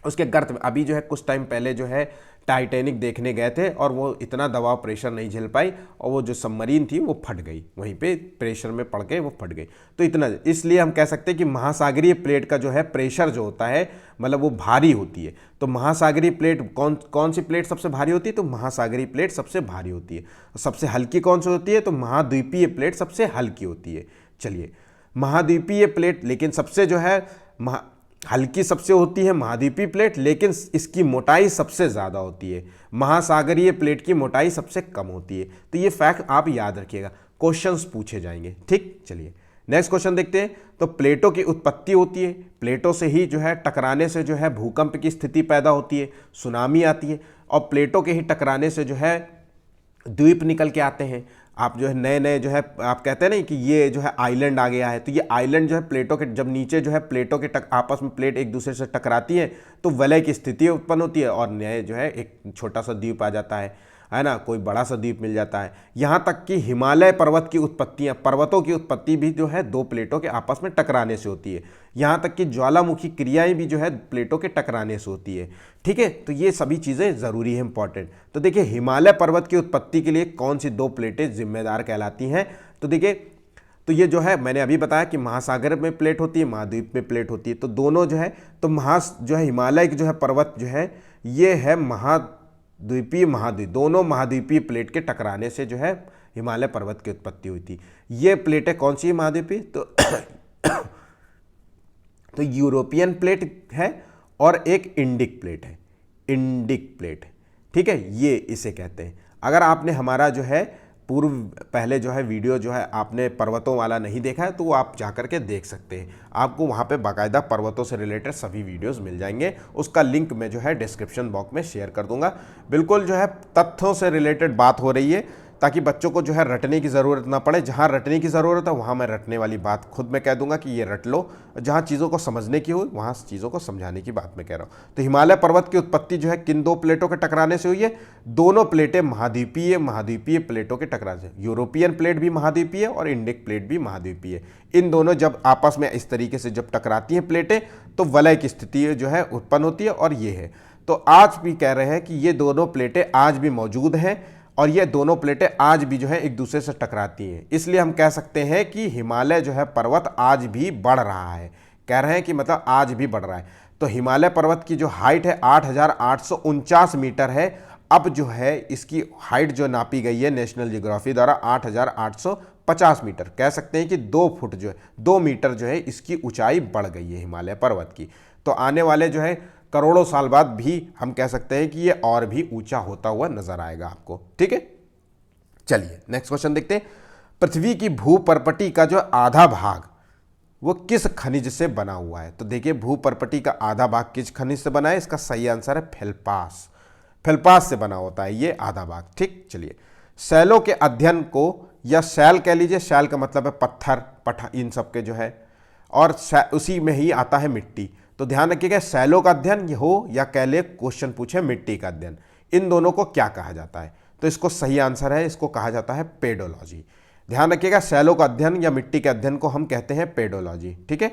उसके गर्त में। अभी जो है कुछ टाइम पहले जो है टाइटैनिक देखने गए थे और वो इतना दबाव प्रेशर नहीं झेल पाई और वो जो सबमरीन थी वो फट गई, वहीं पे प्रेशर में पड़ के वो फट गई। तो इतना, इसलिए हम कह सकते हैं कि महासागरीय प्लेट का जो है प्रेशर जो होता है मतलब वो भारी होती है। तो महासागरीय प्लेट कौन सी प्लेट सबसे भारी होती है? तो महासागरीय प्लेट सबसे भारी होती है। सबसे हल्की कौन सी होती है? तो महाद्वीपीय प्लेट सबसे हल्की होती है। चलिए महाद्वीपीय प्लेट, लेकिन सबसे जो है हल्की सबसे होती है महाद्वीपीय प्लेट, लेकिन इसकी मोटाई सबसे ज़्यादा होती है। महासागरीय प्लेट की मोटाई सबसे कम होती है। तो ये फैक्ट आप याद रखिएगा, क्वेश्चंस पूछे जाएंगे, ठीक। चलिए नेक्स्ट क्वेश्चन देखते हैं। तो प्लेटों की उत्पत्ति होती है, प्लेटों से ही जो है टकराने से जो है भूकंप की स्थिति पैदा होती है, सुनामी आती है, और प्लेटों के ही टकराने से जो है द्वीप निकल के आते हैं। आप जो है नए नए जो है आप कहते हैं ना कि ये जो है आइलैंड आ गया है, तो ये आइलैंड जो है प्लेटों के, जब नीचे जो है प्लेटों के आपस में प्लेट एक दूसरे से टकराती है तो वलय की स्थिति उत्पन्न होती है और नए जो है एक छोटा सा द्वीप आ जाता है ना, कोई बड़ा सा द्वीप मिल जाता है। यहाँ तक कि हिमालय पर्वत की उत्पत्तियाँ, पर्वतों की उत्पत्ति भी जो है 2 प्लेटों के आपस में टकराने से होती है। यहाँ तक कि ज्वालामुखी क्रियाएं भी जो है प्लेटों के टकराने से होती है, ठीक है। तो ये सभी चीज़ें ज़रूरी है, इंपॉर्टेंट। तो देखिए हिमालय पर्वत की उत्पत्ति के लिए कौन सी 2 प्लेटें जिम्मेदार कहलाती हैं? तो देखिए, तो ये जो है मैंने अभी बताया कि महासागर में प्लेट होती है, महाद्वीप में प्लेट होती है। तो दोनों जो है, तो जो है हिमालय की जो है पर्वत जो है ये है महाद्वीपीय, महाद्वीप, दोनों महाद्वीपीय प्लेट के टकराने से जो है हिमालय पर्वत की उत्पत्ति हुई थी। ये प्लेटें कौन सी है महाद्वीपीय? तो यूरोपियन प्लेट है और एक इंडिक प्लेट है, इंडिक प्लेट, ठीक है, ये इसे कहते हैं। अगर आपने हमारा जो है पूर्व पहले जो है वीडियो जो है आपने पर्वतों वाला नहीं देखा है तो वो आप जाकर के देख सकते हैं, आपको वहाँ पे बाकायदा पर्वतों से रिलेटेड सभी वीडियोस मिल जाएंगे। उसका लिंक मैं जो है डिस्क्रिप्शन बॉक्स में शेयर कर दूंगा। बिल्कुल जो है तथ्यों से रिलेटेड बात हो रही है ताकि बच्चों को जो है रटने की ज़रूरत ना पड़े। जहाँ रटने की ज़रूरत है वहाँ मैं रटने वाली बात खुद मैं कह दूंगा कि ये रट लो, जहाँ चीज़ों को समझने की हो वहाँ चीज़ों को समझाने की बात मैं कह रहा हूँ। तो हिमालय पर्वत की उत्पत्ति जो है किन 2 प्लेटों के टकराने से हुई है? दोनों प्लेटें महाद्वीपीय प्लेटों के टकराने से। यूरोपियन प्लेट भी महाद्वीपीय और इंडिक प्लेट भी महाद्वीपीय। इन दोनों जब आपस में इस तरीके से जब टकराती हैं प्लेटें तो वलय की स्थिति जो है उत्पन्न होती है, और ये है। तो आज भी कह रहे हैं कि ये दोनों प्लेटें आज भी मौजूद हैं और ये दोनों प्लेटें आज भी जो है एक दूसरे से टकराती हैं। इसलिए हम कह सकते हैं कि हिमालय जो है पर्वत आज भी बढ़ रहा है। कह रहे हैं कि मतलब आज भी बढ़ रहा है। तो हिमालय पर्वत की जो हाइट है 8,849 मीटर है। अब जो है इसकी हाइट जो नापी गई है नेशनल ज्योग्राफी द्वारा 8,850 मीटर। कह सकते हैं कि 2 फुट जो है 2 मीटर जो है इसकी ऊंचाई बढ़ गई है हिमालय पर्वत की। तो आने वाले जो है करोड़ों साल बाद भी हम कह सकते हैं कि ये और भी ऊंचा होता हुआ नजर आएगा आपको, ठीक है। चलिए नेक्स्ट क्वेश्चन देखते हैं। पृथ्वी की भूपर्पटी का जो आधा भाग वो किस खनिज से बना हुआ है? तो देखिए भूपर्पटी का आधा भाग किस खनिज से बना है? इसका सही आंसर है फेल्पास। फेल्पास से बना होता है ये आधा भाग, ठीक। चलिए शैलों के अध्ययन को, या शैल कह लीजिए, शैल का मतलब है पत्थर इन सब के जो है, और उसी में ही आता है मिट्टी। तो ध्यान रखिएगा शैलों का अध्ययन हो या कह ले क्वेश्चन पूछे मिट्टी का अध्ययन, इन दोनों को क्या कहा जाता है? तो इसको सही आंसर है, इसको कहा जाता है पेडोलॉजी। ध्यान रखिएगा शैलों का अध्ययन या मिट्टी के अध्ययन को हम कहते हैं पेडोलॉजी, ठीक है।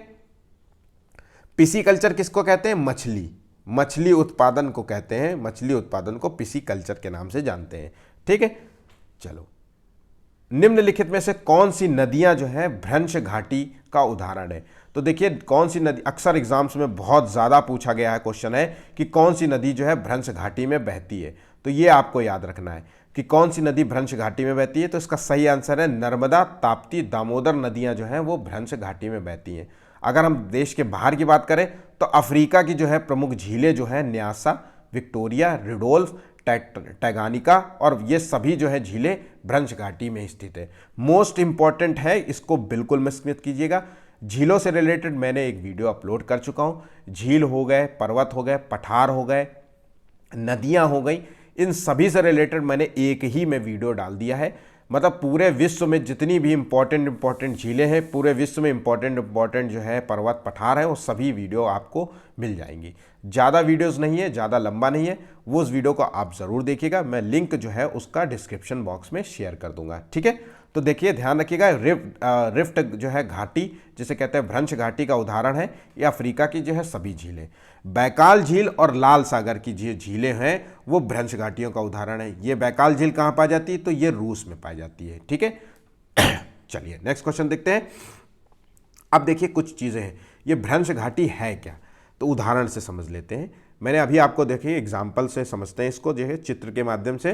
पिसीकल्चर किसको कहते हैं? मछली उत्पादन को कहते हैं, मछली उत्पादन को पिसीकल्चर के नाम से जानते हैं, ठीक है। चलो निम्नलिखित में से कौन सी नदियां जो है भ्रंश घाटी का उदाहरण है? तो देखिए कौन सी नदी, अक्सर एग्जाम्स में बहुत ज़्यादा पूछा गया है क्वेश्चन है कि कौन सी नदी जो है भ्रंश घाटी में बहती है। तो ये आपको याद रखना है कि कौन सी नदी भ्रंश घाटी में बहती है। तो इसका सही आंसर है नर्मदा, ताप्ती, दामोदर नदियाँ जो हैं वो भ्रंश घाटी में बहती हैं। अगर हम देश के बाहर की बात करें तो अफ्रीका की जो है प्रमुख झीलें जो हैं न्यासा, विक्टोरिया, रुडोल्फ, टैगानिका, और ये सभी जो है झीलें भ्रंश घाटी में स्थित है। मोस्ट इंपॉर्टेंट है, इसको बिल्कुल मिस मत कीजिएगा। झीलों से रिलेटेड मैंने एक वीडियो अपलोड कर चुका हूं। झील हो गए, पर्वत हो गए, पठार हो गए, नदियां हो गई, इन सभी से रिलेटेड मैंने एक ही में वीडियो डाल दिया है। मतलब पूरे विश्व में जितनी भी इंपॉर्टेंट झीलें हैं, पूरे विश्व में इंपॉर्टेंट जो है पर्वत पठार है, वो सभी वीडियो आपको मिल जाएंगी। ज़्यादा वीडियोस नहीं है, ज़्यादा लंबा नहीं है, वो उस वीडियो को आप ज़रूर देखिएगा। मैं लिंक जो है उसका डिस्क्रिप्शन बॉक्स में शेयर कर दूंगा, ठीक है। तो देखिए, ध्यान रखिएगा, रिफ्ट जो है घाटी जिसे कहते हैं भ्रंश घाटी का उदाहरण है ये अफ्रीका की जो है सभी झीलें। बैकाल झील और लाल सागर की जो झीलें हैं वो भ्रंश घाटियों का उदाहरण है। ये बैकाल झील कहाँ पाई जाती है? तो ये रूस में पाई जाती है, ठीक है। चलिए नेक्स्ट क्वेश्चन देखते हैं। अब देखिए कुछ चीज़ें हैं, ये भ्रंश घाटी है क्या, तो उदाहरण से समझ लेते हैं। मैंने अभी आपको देखिए एग्जाम्पल से समझते हैं इसको, जो है चित्र के माध्यम से।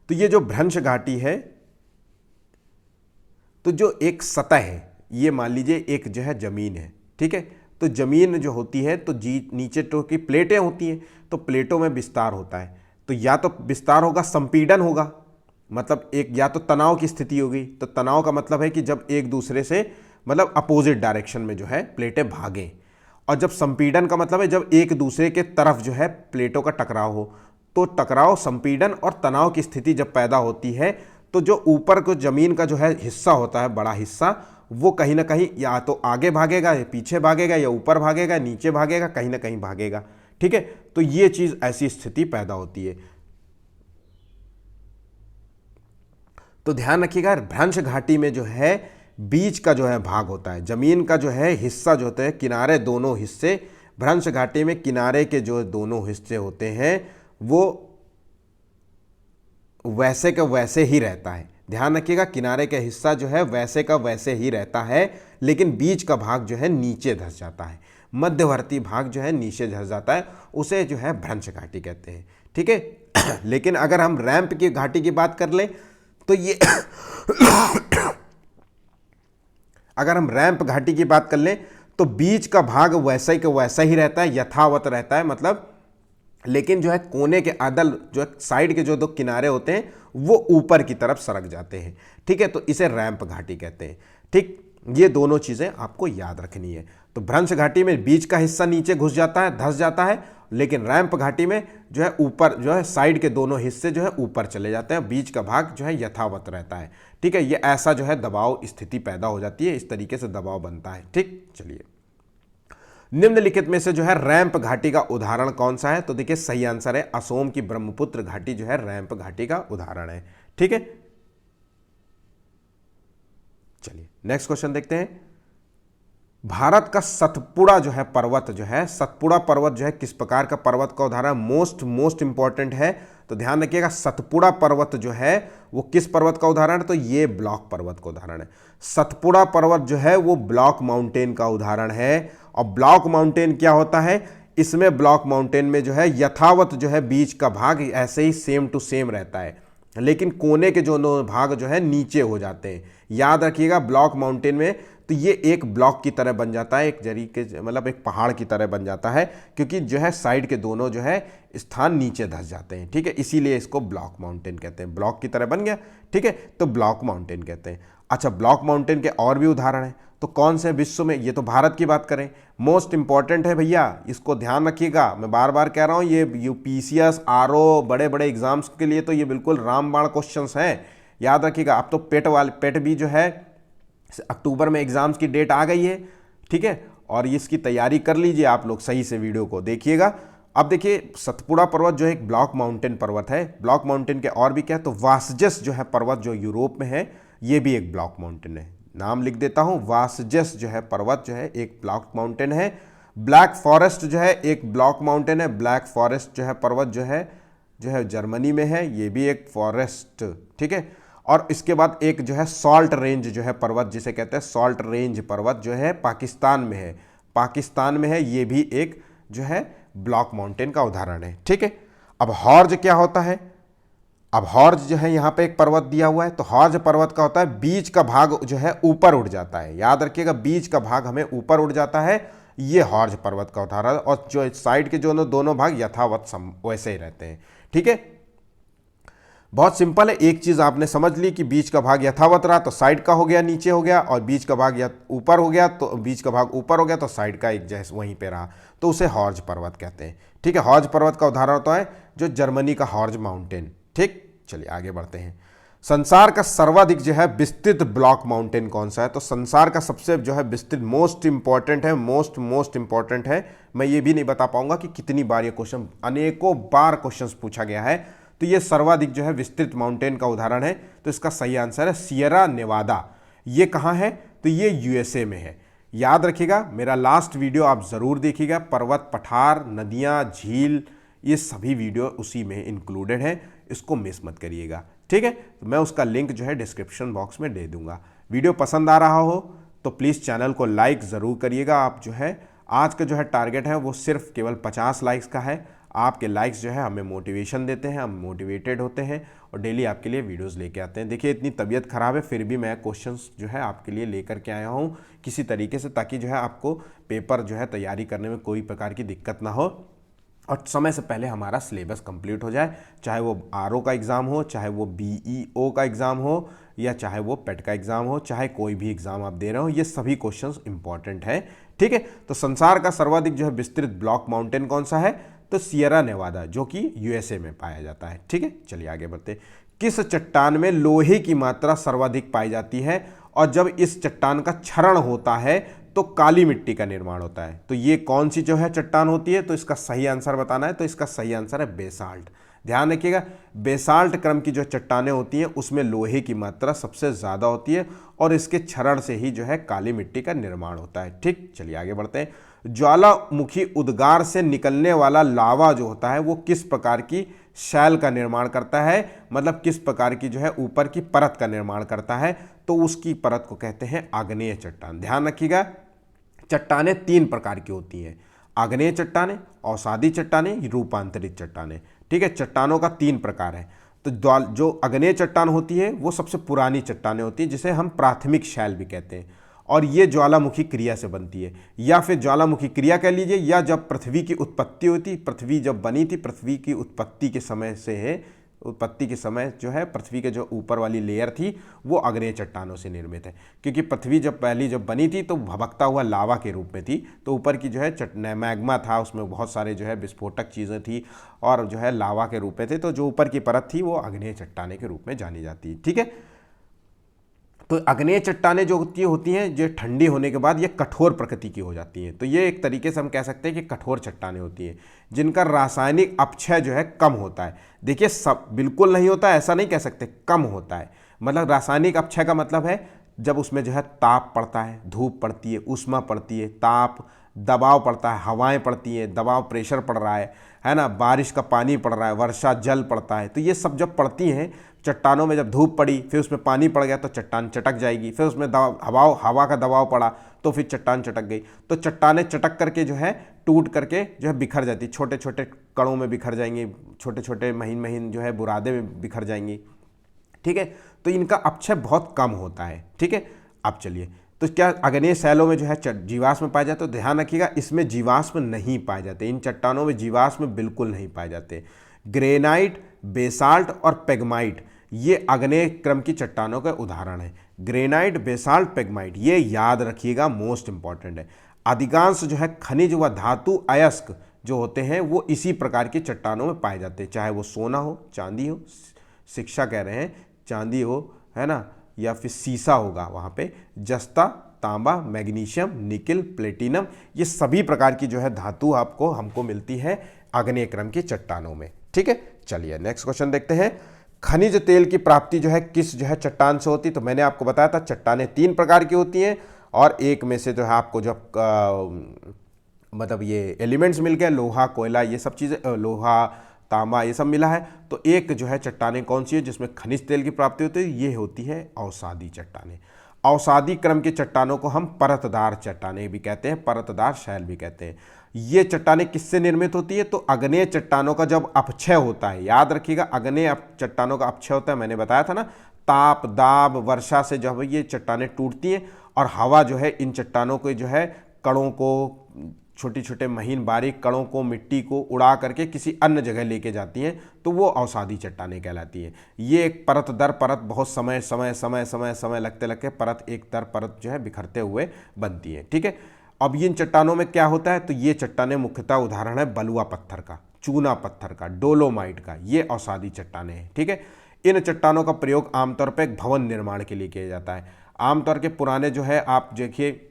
तो ये जो भ्रंश घाटी है, तो जो एक सतह है, ये मान लीजिए एक जो है जमीन है, ठीक है। तो जमीन जो होती है तो नीचे तो की प्लेटें होती हैं, तो प्लेटों में विस्तार होता है। तो या तो विस्तार होगा, संपीड़न होगा, मतलब एक या तो तनाव की स्थिति होगी। तो तनाव का मतलब है कि जब एक दूसरे से मतलब अपोजिट डायरेक्शन में जो है प्लेटें भागें। और जब संपीड़न का मतलब है जब एक दूसरे के तरफ जो है प्लेटों का टकराव हो। तो टकराव, संपीड़न और तनाव की स्थिति जब पैदा होती है तो जो ऊपर को जमीन का जो है हिस्सा होता है, बड़ा हिस्सा, वो कहीं ना कहीं या तो आगे भागेगा या पीछे भागेगा या ऊपर भागेगा, नीचे भागेगा, कहीं ना कहीं भागेगा, ठीक है। तो ये चीज, ऐसी स्थिति पैदा होती है। तो ध्यान रखिएगा, भ्रंश घाटी में जो है बीच का जो है भाग होता है, जमीन का जो है हिस्सा जो होता है, किनारे दोनों हिस्से, भ्रंश घाटी में किनारे के जो दोनों हिस्से होते हैं वो वैसे का वैसे ही रहता है। ध्यान रखिएगा, किनारे का हिस्सा जो है वैसे का वैसे ही रहता है, लेकिन बीच का भाग जो है नीचे धंस जाता है, मध्यवर्ती भाग जो है नीचे धंस जाता है, उसे जो है भ्रंश घाटी कहते हैं, ठीक है। लेकिन अगर हम रैंप की घाटी की बात कर लें तो ये अगर हम रैंप घाटी की बात कर लें तो बीच का भाग वैसा ही का वैसा ही रहता है, यथावत रहता है, मतलब, लेकिन जो है कोने के अदल जो है साइड के जो दो किनारे होते हैं वो ऊपर की तरफ सरक जाते हैं, ठीक है। तो इसे रैंप घाटी कहते हैं, ठीक। ये दोनों चीजें आपको याद रखनी है। तो भ्रंश घाटी में बीच का हिस्सा नीचे घुस जाता है, धंस जाता है, लेकिन रैंप घाटी में जो है ऊपर जो है साइड के दोनों हिस्से जो है ऊपर चले जाते हैं, बीच का भाग जो है यथावत रहता है, ठीक है। ये ऐसा जो है दबाव स्थिति पैदा हो जाती है, इस तरीके से दबाव बनता है, ठीक। चलिए, निम्नलिखित में से जो है रैंप घाटी का उदाहरण कौन सा है? तो देखिए सही आंसर है असोम की ब्रह्मपुत्र घाटी जो है रैंप घाटी का उदाहरण है, ठीक है। चलिए नेक्स्ट क्वेश्चन देखते हैं। भारत का सतपुड़ा जो है पर्वत जो है, सतपुड़ा पर्वत जो है किस प्रकार का पर्वत का उदाहरण? मोस्ट इंपॉर्टेंट है, तो ध्यान रखिएगा, सतपुड़ा पर्वत जो है वो किस पर्वत का उदाहरण है? तो ये ब्लॉक पर्वत का उदाहरण है। सतपुड़ा पर्वत जो है वो ब्लॉक माउंटेन का उदाहरण है। और ब्लॉक माउंटेन क्या होता है? इसमें ब्लॉक माउंटेन में जो है यथावत जो है बीच का भाग ऐसे ही सेम टू सेम रहता है, लेकिन कोने के जो भाग जो है नीचे हो जाते हैं। याद रखिएगा, ब्लॉक माउंटेन में तो ये एक ब्लॉक की तरह बन जाता है, एक जरी के मतलब एक पहाड़ की तरह बन जाता है, क्योंकि जो है साइड के दोनों जो है स्थान नीचे धंस जाते हैं, ठीक है। इसीलिए इसको ब्लॉक माउंटेन कहते हैं, ब्लॉक की तरह बन गया, ठीक है, तो ब्लॉक माउंटेन कहते हैं। अच्छा, ब्लॉक माउंटेन के और भी उदाहरण हैं, तो कौन से विश्व में? ये तो भारत की बात करें, मोस्ट इंपॉर्टेंट है भैया, इसको ध्यान रखिएगा। मैं बार बार कह रहा हूँ, ये यूपीसीएस, आरओ, बड़े बड़े एग्जाम्स के लिए तो ये बिल्कुल रामबाण क्वेश्चंस हैं, याद रखिएगा। अब तो पेट भी जो है अक्टूबर में एग्जाम्स की डेट आ गई है, ठीक है, और इसकी तैयारी कर लीजिए आप लोग, सही से वीडियो को देखिएगा। अब देखिए, सतपुड़ा पर्वत जो है एक ब्लॉक माउंटेन पर्वत है। ब्लॉक माउंटेन के और भी क्या है? तो वासजस जो है पर्वत जो यूरोप में है, ये भी एक ब्लॉक माउंटेन है। नाम लिख देता हूं, वासजस जो है पर्वत जो है एक ब्लॉक माउंटेन है। ब्लैक फॉरेस्ट जो है एक ब्लॉक माउंटेन है। ब्लैक फॉरेस्ट जो है पर्वत जो है जर्मनी में है, ये भी एक फॉरेस्ट, ठीक है। और इसके बाद एक जो है सॉल्ट रेंज जो है पर्वत, जिसे कहते हैं सॉल्ट रेंज पर्वत, जो है पाकिस्तान में है, ये भी एक जो है ब्लॉक माउंटेन का उदाहरण है, ठीक है। अब हॉर्ज क्या होता है? अब हॉर्ज जो है यहाँ पे एक पर्वत दिया हुआ है, तो हॉर्ज पर्वत का होता है बीच का भाग जो है ऊपर उठ जाता है, याद रखिएगा बीच का भाग हमें ऊपर उठ जाता है, ये हॉर्ज पर्वत का उदाहरण, और जो साइड के जो दोनों भाग यथावत वैसे ही रहते हैं। ठीक है, बहुत सिंपल है, एक चीज आपने समझ ली कि बीच का भाग यथावत रहा तो साइड का हो गया नीचे हो गया, और बीच का भाग ऊपर हो गया तो बीच का भाग ऊपर हो गया तो साइड का एक जैसे वहीं पे रहा, तो उसे हॉर्ज पर्वत कहते हैं। ठीक है, हॉर्ज पर्वत का उदाहरण होता है जो जर्मनी का हॉर्ज माउंटेन। ठीक, चलिए आगे बढ़ते हैं। संसार का सर्वाधिक जो है विस्तृत ब्लॉक माउंटेन कौन सा है? तो संसार का सबसे जो है विस्तृत, मोस्ट इंपॉर्टेंट है, मोस्ट इंपॉर्टेंट है। मैं ये भी नहीं बता पाऊंगा कि कितनी बार ये क्वेश्चन, अनेकों बार क्वेश्चन पूछा गया है। तो ये सर्वाधिक जो है विस्तृत माउंटेन का उदाहरण है, तो इसका सही आंसर है सियरा नेवादा। ये कहाँ है? तो ये यूएसए में है। याद रखिएगा, मेरा लास्ट वीडियो आप जरूर देखिएगा, पर्वत, पठार, नदियाँ, झील, ये सभी वीडियो उसी में इंक्लूडेड है, इसको मिस मत करिएगा। ठीक है, तो मैं उसका लिंक जो है डिस्क्रिप्शन बॉक्स में दे दूंगा। वीडियो पसंद आ रहा हो तो प्लीज़ चैनल को लाइक ज़रूर करिएगा। आप जो है आज का जो है टारगेट है वो सिर्फ केवल 50 लाइक्स का है। आपके लाइक्स जो है हमें मोटिवेशन देते हैं, हम मोटिवेटेड होते हैं और डेली आपके लिए वीडियोस लेके आते हैं। देखिए इतनी तबीयत ख़राब है फिर भी मैं क्वेश्चंस जो है आपके लिए लेकर के आया हूँ किसी तरीके से, ताकि जो है आपको पेपर जो है तैयारी करने में कोई प्रकार की दिक्कत ना हो और समय से पहले हमारा सिलेबस कंप्लीट हो जाए, चाहे वो आरओ का एग्ज़ाम हो, चाहे वो बीईओ का एग्ज़ाम हो, या चाहे वो पेट का एग्ज़ाम हो, चाहे कोई भी एग्ज़ाम आप दे रहे हो, ये सभी क्वेश्चंस इंपॉर्टेंट है। ठीक है, तो संसार का सर्वाधिक जो है विस्तृत ब्लॉक माउंटेन कौन सा है? तो सियरा नेवादा, जो कि यूएसए में पाया जाता है। ठीक है, चलिए आगे बढ़ते हैं। किस चट्टान में लोहे की मात्रा सर्वाधिक पाई जाती है और जब इस चट्टान का क्षरण होता है तो काली मिट्टी का निर्माण होता है? तो ये कौन सी जो है चट्टान होती है? तो इसका सही आंसर बताना है, तो इसका सही आंसर है बेसाल्ट। ध्यान रखिएगा, बेसाल्ट क्रम की जो चट्टानें होती हैं उसमें लोहे की मात्रा सबसे ज़्यादा होती है और इसके क्षरण से ही जो है काली मिट्टी का निर्माण होता है। ठीक, चलिए आगे बढ़ते हैं। ज्वालामुखी उद्गार से निकलने वाला लावा जो होता है वो किस प्रकार की शैल का निर्माण करता है, मतलब किस प्रकार की जो है ऊपर की परत का निर्माण करता है? तो उसकी परत को कहते हैं आग्नेय चट्टान। ध्यान रखिएगा, चट्टानें 3 प्रकार की होती हैं, आग्नेय चट्टानें, अवसादी चट्टानें, रूपांतरित चट्टानें। ठीक है, चट्टानों का 3 प्रकार है। तो जो आग्नेय चट्टान होती है वो सबसे पुरानी चट्टानें होती है, जिसे हम प्राथमिक शैल भी कहते हैं, और ये ज्वालामुखी क्रिया से बनती है, या फिर ज्वालामुखी क्रिया कह लीजिए, या जब पृथ्वी की उत्पत्ति हुई थी, पृथ्वी जब बनी थी, पृथ्वी की उत्पत्ति के समय से है, उत्पत्ति के समय जो है पृथ्वी के जो ऊपर वाली लेयर थी वो आग्नेय चट्टानों से निर्मित है, क्योंकि पृथ्वी जब बनी थी तो भभकता हुआ लावा के रूप में थी, तो ऊपर की जो है मैग्मा था, उसमें बहुत सारे जो है विस्फोटक चीज़ें थी और जो है लावा के रूप में थे, तो जो ऊपर की परत थी वो आग्नेय चट्टाने के रूप में जानी जाती है। ठीक है, तो आग्नेय चट्टानें जो होती हैं जो ठंडी होने के बाद ये कठोर प्रकृति की हो जाती हैं, तो ये एक तरीके से हम कह सकते हैं कि कठोर चट्टानें होती हैं जिनका रासायनिक अपक्षय जो है कम होता है। देखिए सब बिल्कुल नहीं होता है ऐसा नहीं कह सकते, कम होता है, मतलब रासायनिक अपक्षय का मतलब है जब उसमें जो है ताप पड़ता है, धूप पड़ती है, ऊष्मा पड़ती है, ताप, दबाव पड़ता है, हवाएं पड़ती हैं, दबाव प्रेशर पड़ रहा है ना, बारिश का पानी पड़ रहा है, वर्षा जल पड़ता है, तो ये सब जब पड़ती हैं चट्टानों में, जब धूप पड़ी फिर उसमें पानी पड़ गया तो चट्टान चटक जाएगी, फिर उसमें हवा का दबाव पड़ा तो फिर चट्टान चटक गई, तो चट्टानें चटक करके जो है टूट करके जो है बिखर जाती, छोटे छोटे कणों में बिखर जाएंगी, छोटे छोटे महीन महीन जो है बुरादे में बिखर जाएंगी। ठीक है, तो इनका अपक्षय बहुत कम होता है। ठीक है, अब चलिए, तो क्या आग्नेय शैलों में जो है जीवाश्म पाए जाते? तो ध्यान रखिएगा इसमें जीवाश्म नहीं पाए जाते, इन चट्टानों में जीवाश्म बिल्कुल नहीं पाए जाते। ग्रेनाइट, बेसाल्ट और पेग्माइट ये आग्नेय क्रम की चट्टानों के उदाहरण हैं। ग्रेनाइट, बेसाल्ट, पेग्माइट, ये याद रखिएगा, मोस्ट इंपॉर्टेंट है। अधिकांश जो है खनिज व धातु अयस्क जो होते हैं वो इसी प्रकार की चट्टानों में पाए जाते हैं, चाहे वो सोना हो, चांदी हो, शिक्षा कह रहे हैं, चांदी हो, है ना, या फिर सीसा होगा वहाँ पे, जस्ता, तांबा, मैग्नीशियम, निकिल, प्लेटिनम, ये सभी प्रकार की जो है धातु हमको मिलती है आग्नेय क्रम की चट्टानों में। ठीक है, चलिए नेक्स्ट क्वेश्चन देखते हैं। खनिज तेल की प्राप्ति जो है किस जो है चट्टान से होती? तो मैंने आपको बताया था चट्टानें 3 प्रकार की होती हैं और एक में से जो है आपको जब मतलब ये एलिमेंट्स मिल गए, लोहा, कोयला, ये सब चीज़ें, लोहा, तांबा, ये सब मिला है, तो एक जो है चट्टानें कौन सी है जिसमें खनिज तेल की प्राप्ति होती है? ये होती है अवसादी चट्टानें। अवसादी क्रम की चट्टानों को हम परतदार चट्टानें भी कहते हैं, परतदार शैल भी कहते हैं। ये चट्टानें किससे निर्मित होती है? तो आग्नेय चट्टानों का जब अपक्षय होता है, याद रखिएगा आग्नेय चट्टानों का अपक्षय होता है, मैंने बताया था ना, ताप, दाब, वर्षा से जब ये चट्टानें टूटती हैं और हवा जो है इन चट्टानों के जो है कणों को, छोटे छोटे महीन बारीक कणों को, मिट्टी को उड़ा करके किसी अन्य जगह लेके जाती हैं, तो वो अवसादी चट्टानें कहलाती हैं। ये एक परत दर परत बहुत समय लगते लगते परत एक दर परत जो है बिखरते हुए बनती है। ठीक है, अब इन चट्टानों में क्या होता है? तो ये चट्टानें मुख्यतः उदाहरण है बलुआ पत्थर का, चूना पत्थर का, डोलोमाइट का, ये अवसादी चट्टानें हैं। ठीक है, इन चट्टानों का प्रयोग आमतौर पर भवन निर्माण के लिए किया जाता है। आमतौर के पुराने जो है आप देखिए,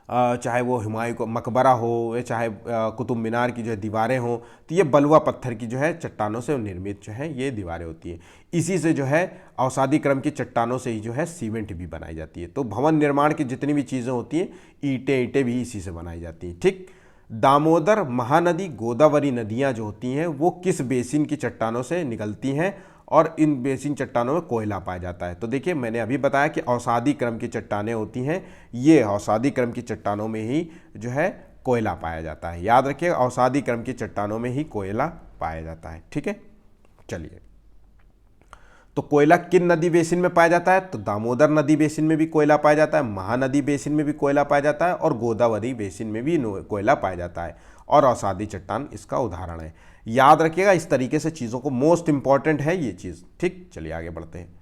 चाहे वो हुमायूं का मकबरा हो या चाहे कुतुब मीनार की जो है दीवारें हों, तो ये बलुआ पत्थर की जो है चट्टानों से निर्मित जो है ये दीवारें होती हैं। इसी से जो है अवसादी क्रम की चट्टानों से ही जो है सीमेंट भी बनाई जाती है। तो भवन निर्माण की जितनी भी चीज़ें होती हैं, ईंटें भी इसी से बनाई जाती हैं। ठीक, दामोदर, महानदी, गोदावरी नदियाँ जो होती हैं वो किस बेसिन की चट्टानों से निकलती हैं और इन बेसिन चट्टानों में कोयला पाया जाता है? तो देखिए मैंने अभी बताया कि अवसादी क्रम की चट्टानें होती हैं, ये अवसादी क्रम की चट्टानों में ही जो है कोयला पाया जाता है। याद रखिए, अवसादी क्रम की चट्टानों में ही कोयला पाया जाता है। ठीक है, चलिए, तो कोयला किन नदी बेसिन में पाया जाता है? तो दामोदर नदी बेसिन में भी कोयला पाया जाता है, महानदी बेसिन में भी कोयला पाया जाता है और गोदावरी बेसिन में भी कोयला पाया जाता है, और अवसादी चट्टान इसका उदाहरण है। याद रखिएगा, इस तरीके से चीज़ों को, मोस्ट इंपॉर्टेंट है ये चीज़। ठीक, चलिए आगे बढ़ते हैं।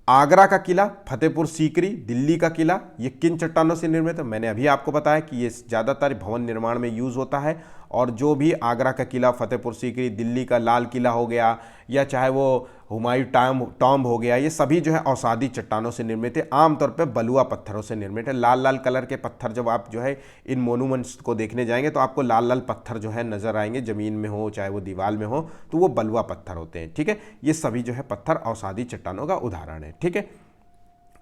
आगरा का किला, फतेहपुर सीकरी, दिल्ली का किला, ये किन चट्टानों से निर्मित है? मैंने अभी आपको बताया कि ये ज़्यादातर भवन निर्माण में यूज़ होता है, और जो भी आगरा का किला, फतेहपुर सीकरी, दिल्ली का लाल किला हो गया, या चाहे वो हुमायूं टॉम्ब हो गया, ये सभी जो है अवसादी चट्टानों से निर्मित है। आमतौर पर बलुआ पत्थरों से निर्मित है। लाल लाल कलर के पत्थर, जब आप जो है इन मोनूमेंट्स को देखने जाएंगे तो आपको लाल लाल पत्थर जो है नजर आएंगे, ज़मीन में हो चाहे वो दीवार में हो, तो वो बलुआ पत्थर होते हैं। ठीक है, ये सभी जो है पत्थर अवसादी चट्टानों का उदाहरण है। ठीक है,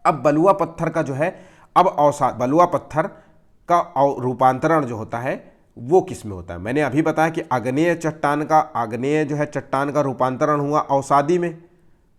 अब बलुआ पत्थर का जो है, अब बलुआ पत्थर का रूपांतरण जो होता है वो किस में होता है? मैंने अभी बताया कि आग्नेय जो है चट्टान का रूपांतरण हुआ अवसादी में।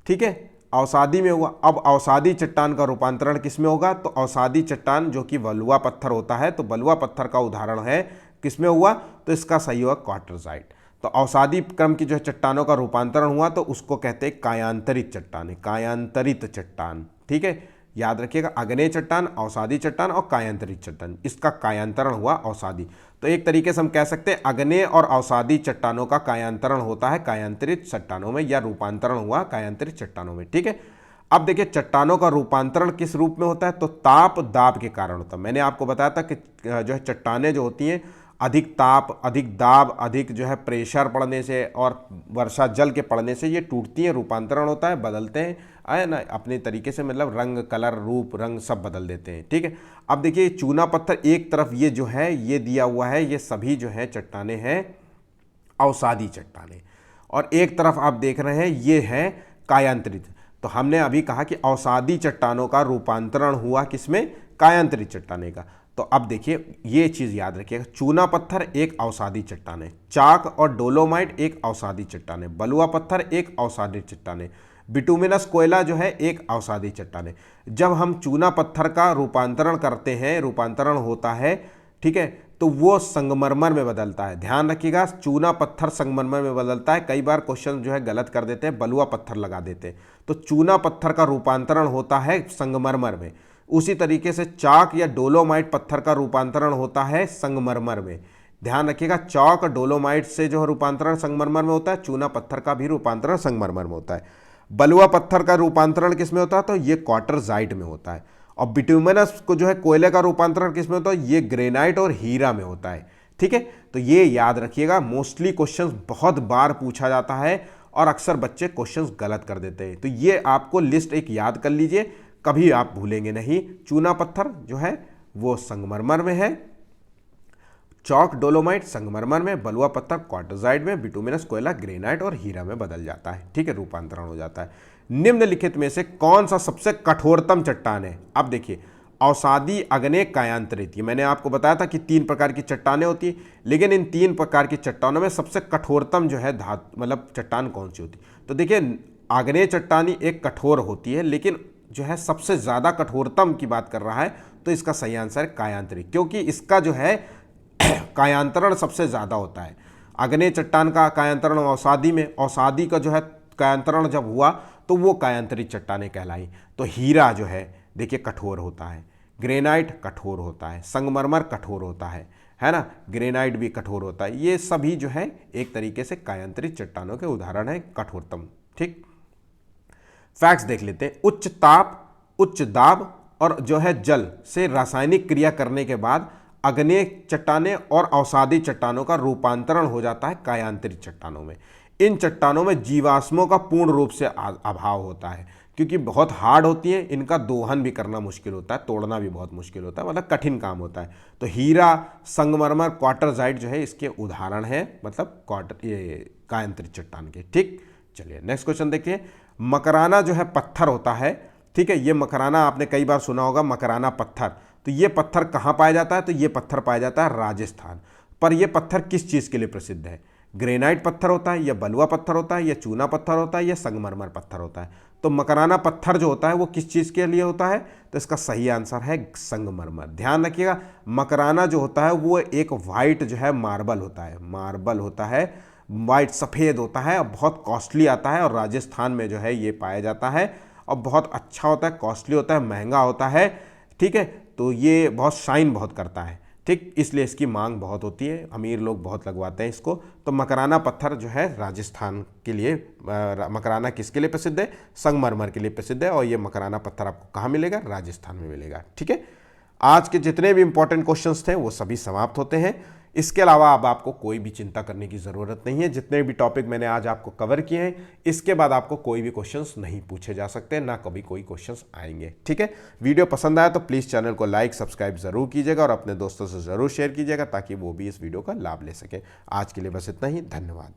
ठीक है, अवसादी में हुआ। अब अवसादी चट्टान का रूपांतरण किस में होगा? तो अवसादी चट्टान जो कि बलुआ पत्थर होता है, तो बलुआ पत्थर का उदाहरण है किस में हुआ? तो इसका सही होगा क्वार्टरजाइट। तो अवसादी क्रम की जो है चट्टानों का रूपांतरण हुआ तो उसको कहते हैं कायांतरित चट्टान, कायांतरित चट्टान। ठीक है, याद रखिएगा, आग्नेय चट्टान, अवसादी चट्टान और कायांतरित चट्टान, इसका कायांतरण हुआ अवसादी। तो एक तरीके से हम कह सकते हैं आग्नेय और अवसादी चट्टानों का कायांतरण होता है कायांतरित चट्टानों में, या रूपांतरण हुआ कायांतरित चट्टानों में। ठीक है, अब देखिए चट्टानों का रूपांतरण किस रूप में होता है? तो ताप दाब के कारण होता है। मैंने आपको बताया था कि जो है चट्टानें जो होती हैं अधिक ताप, अधिक दाब, अधिक जो है प्रेशर पड़ने से और वर्षा जल के पड़ने से ये टूटती हैं, रूपांतरण होता है, बदलते हैं, है ना, अपने तरीके से, मतलब रंग, कलर, रूप, रंग सब बदल देते हैं। ठीक है, अब देखिए चूना पत्थर एक तरफ ये जो है ये दिया हुआ है, ये सभी जो है चट्टानें हैं अवसादी चट्टानें, और एक तरफ आप देख रहे हैं ये है कायांतरित। तो हमने अभी कहा कि अवसादी चट्टानों का रूपांतरण हुआ किसमें? कायांतरित चट्टाने का। तो अब देखिए ये चीज़ याद रखिएगा, चूना पत्थर एक अवसादी चट्टान है, चाक और डोलोमाइट एक अवसादी चट्टान है, बलुआ पत्थर एक अवसादी चट्टान है, बिटुमिनस कोयला जो है एक अवसादी चट्टान है। जब हम चूना पत्थर का रूपांतरण करते हैं, रूपांतरण होता है, ठीक है, तो वो संगमरमर में बदलता है। ध्यान रखिएगा, चूना पत्थर संगमरमर में बदलता है। कई बार क्वेश्चन जो है गलत कर देते हैं, बलुआ पत्थर लगा देते हैं। तो चूना पत्थर का रूपांतरण होता है संगमरमर में। उसी तरीके से चाक या डोलोमाइट पत्थर का रूपांतरण होता है संगमरमर में। ध्यान रखिएगा, चौक डोलोमाइट से जो रूपांतरण संगमरमर में होता है, चूना पत्थर का भी रूपांतरण संगमरमर में होता है। बलुआ पत्थर का रूपांतरण किस में होता है? तो ये क्वार्टरजाइट में होता है। और बिटुमिनस को जो है कोयले का रूपांतरण किस में होता है? ये ग्रेनाइट और हीरा में होता है। ठीक है, तो ये याद रखिएगा, मोस्टली क्वेश्चंस बहुत बार पूछा जाता है और अक्सर बच्चे क्वेश्चंस गलत कर देते हैं। तो ये आपको लिस्ट एक याद कर लीजिए, कभी आप भूलेंगे नहीं। चूना पत्थर जो है वो संगमरमर में है, चौक डोलोमाइट संगमरमर में, बलुआ पत्थर क्वार्टरजाइट में, बिटुमिनस कोयला ग्रेनाइट और हीरा में बदल जाता है। ठीक है, रूपांतरण हो जाता है। निम्नलिखित में से कौन सा सबसे कठोरतम चट्टान है? अब देखिए, अवसादी, आग्नेय, कायांतरित, ये मैंने आपको बताया था कि 3 प्रकार की चट्टानें होती है, लेकिन इन 3 प्रकार की चट्टानों में सबसे कठोरतम जो है धातु मतलब चट्टान कौन सी होती? तो देखिए, आग्नेय चट्टानी एक कठोर होती है, लेकिन जो है सबसे ज़्यादा कठोरतम की बात कर रहा है तो इसका सही आंसर है कायांतरित, क्योंकि इसका जो है कायांतरण सबसे ज़्यादा होता है। आग्नेय चट्टान का कायांतरण अवसादी में, अवसादी का जो है कायांतरण जब हुआ तो वो कायांतरित चट्टानें कहलाई। तो हीरा जो है देखिए कठोर होता है, ग्रेनाइट कठोर होता है, संगमरमर कठोर होता है ना, ग्रेनाइट भी कठोर होता है। ये सभी जो है एक तरीके से कायांतरित चट्टानों के उदाहरण है, कठोरतम। ठीक, फैक्ट्स देख लेते हैं। उच्च ताप, उच्च दाब और जो है जल से रासायनिक क्रिया करने के बाद आग्नेय चट्टानें और अवसादी चट्टानों का रूपांतरण हो जाता है कायांतरित चट्टानों में। इन चट्टानों में जीवाश्मों का पूर्ण रूप से अभाव होता है, क्योंकि बहुत हार्ड होती हैं, इनका दोहन भी करना मुश्किल होता है, तोड़ना भी बहुत मुश्किल होता है, मतलब कठिन काम होता है। तो हीरा, संगमरमर, क्वार्टरजाइट जो है इसके उदाहरण है, मतलब कायांतरित चट्टान के। ठीक, चलिए नेक्स्ट क्वेश्चन देखिए। मकराना जो है पत्थर होता है, ठीक है, ये मकराना आपने कई बार सुना होगा, मकराना पत्थर। तो ये पत्थर कहाँ पाया जाता है? तो ये पत्थर पाया जाता है राजस्थान। पर ये पत्थर किस चीज़ के लिए प्रसिद्ध है? ग्रेनाइट पत्थर होता है, या बलुआ पत्थर होता है, या चूना पत्थर होता है, या संगमरमर पत्थर होता है? तो मकराना पत्थर जो होता है वो किस चीज़ के लिए होता है? तो इसका सही आंसर है संगमरमर। ध्यान रखिएगा, मकराना जो होता है वो एक वाइट जो है मार्बल होता है, मार्बल होता है, वाइट सफ़ेद होता है और बहुत कॉस्टली आता है, और राजस्थान में जो है ये पाया जाता है और बहुत अच्छा होता है, कॉस्टली होता है, महंगा होता है। ठीक है, तो ये बहुत शाइन बहुत करता है। ठीक, इसलिए इसकी मांग बहुत होती है, अमीर लोग बहुत लगवाते हैं इसको। तो मकराना पत्थर जो है राजस्थान के लिए, मकराना किसके लिए प्रसिद्ध है? संगमरमर के लिए प्रसिद्ध है। और ये मकराना पत्थर आपको कहाँ मिलेगा? राजस्थान में मिलेगा। ठीक है, आज के जितने भी इंपॉर्टेंट क्वेश्चंस थे वो सभी समाप्त होते हैं। इसके अलावा अब आपको कोई भी चिंता करने की ज़रूरत नहीं है। जितने भी टॉपिक मैंने आज आपको कवर किए हैं, इसके बाद आपको कोई भी क्वेश्चंस नहीं पूछे जा सकते, ना कभी कोई क्वेश्चंस आएंगे। ठीक है, वीडियो पसंद आया तो प्लीज़ चैनल को लाइक सब्सक्राइब ज़रूर कीजिएगा और अपने दोस्तों से ज़रूर शेयर कीजिएगा, ताकि वो भी इस वीडियो का लाभ ले सकें। आज के लिए बस इतना ही, धन्यवाद।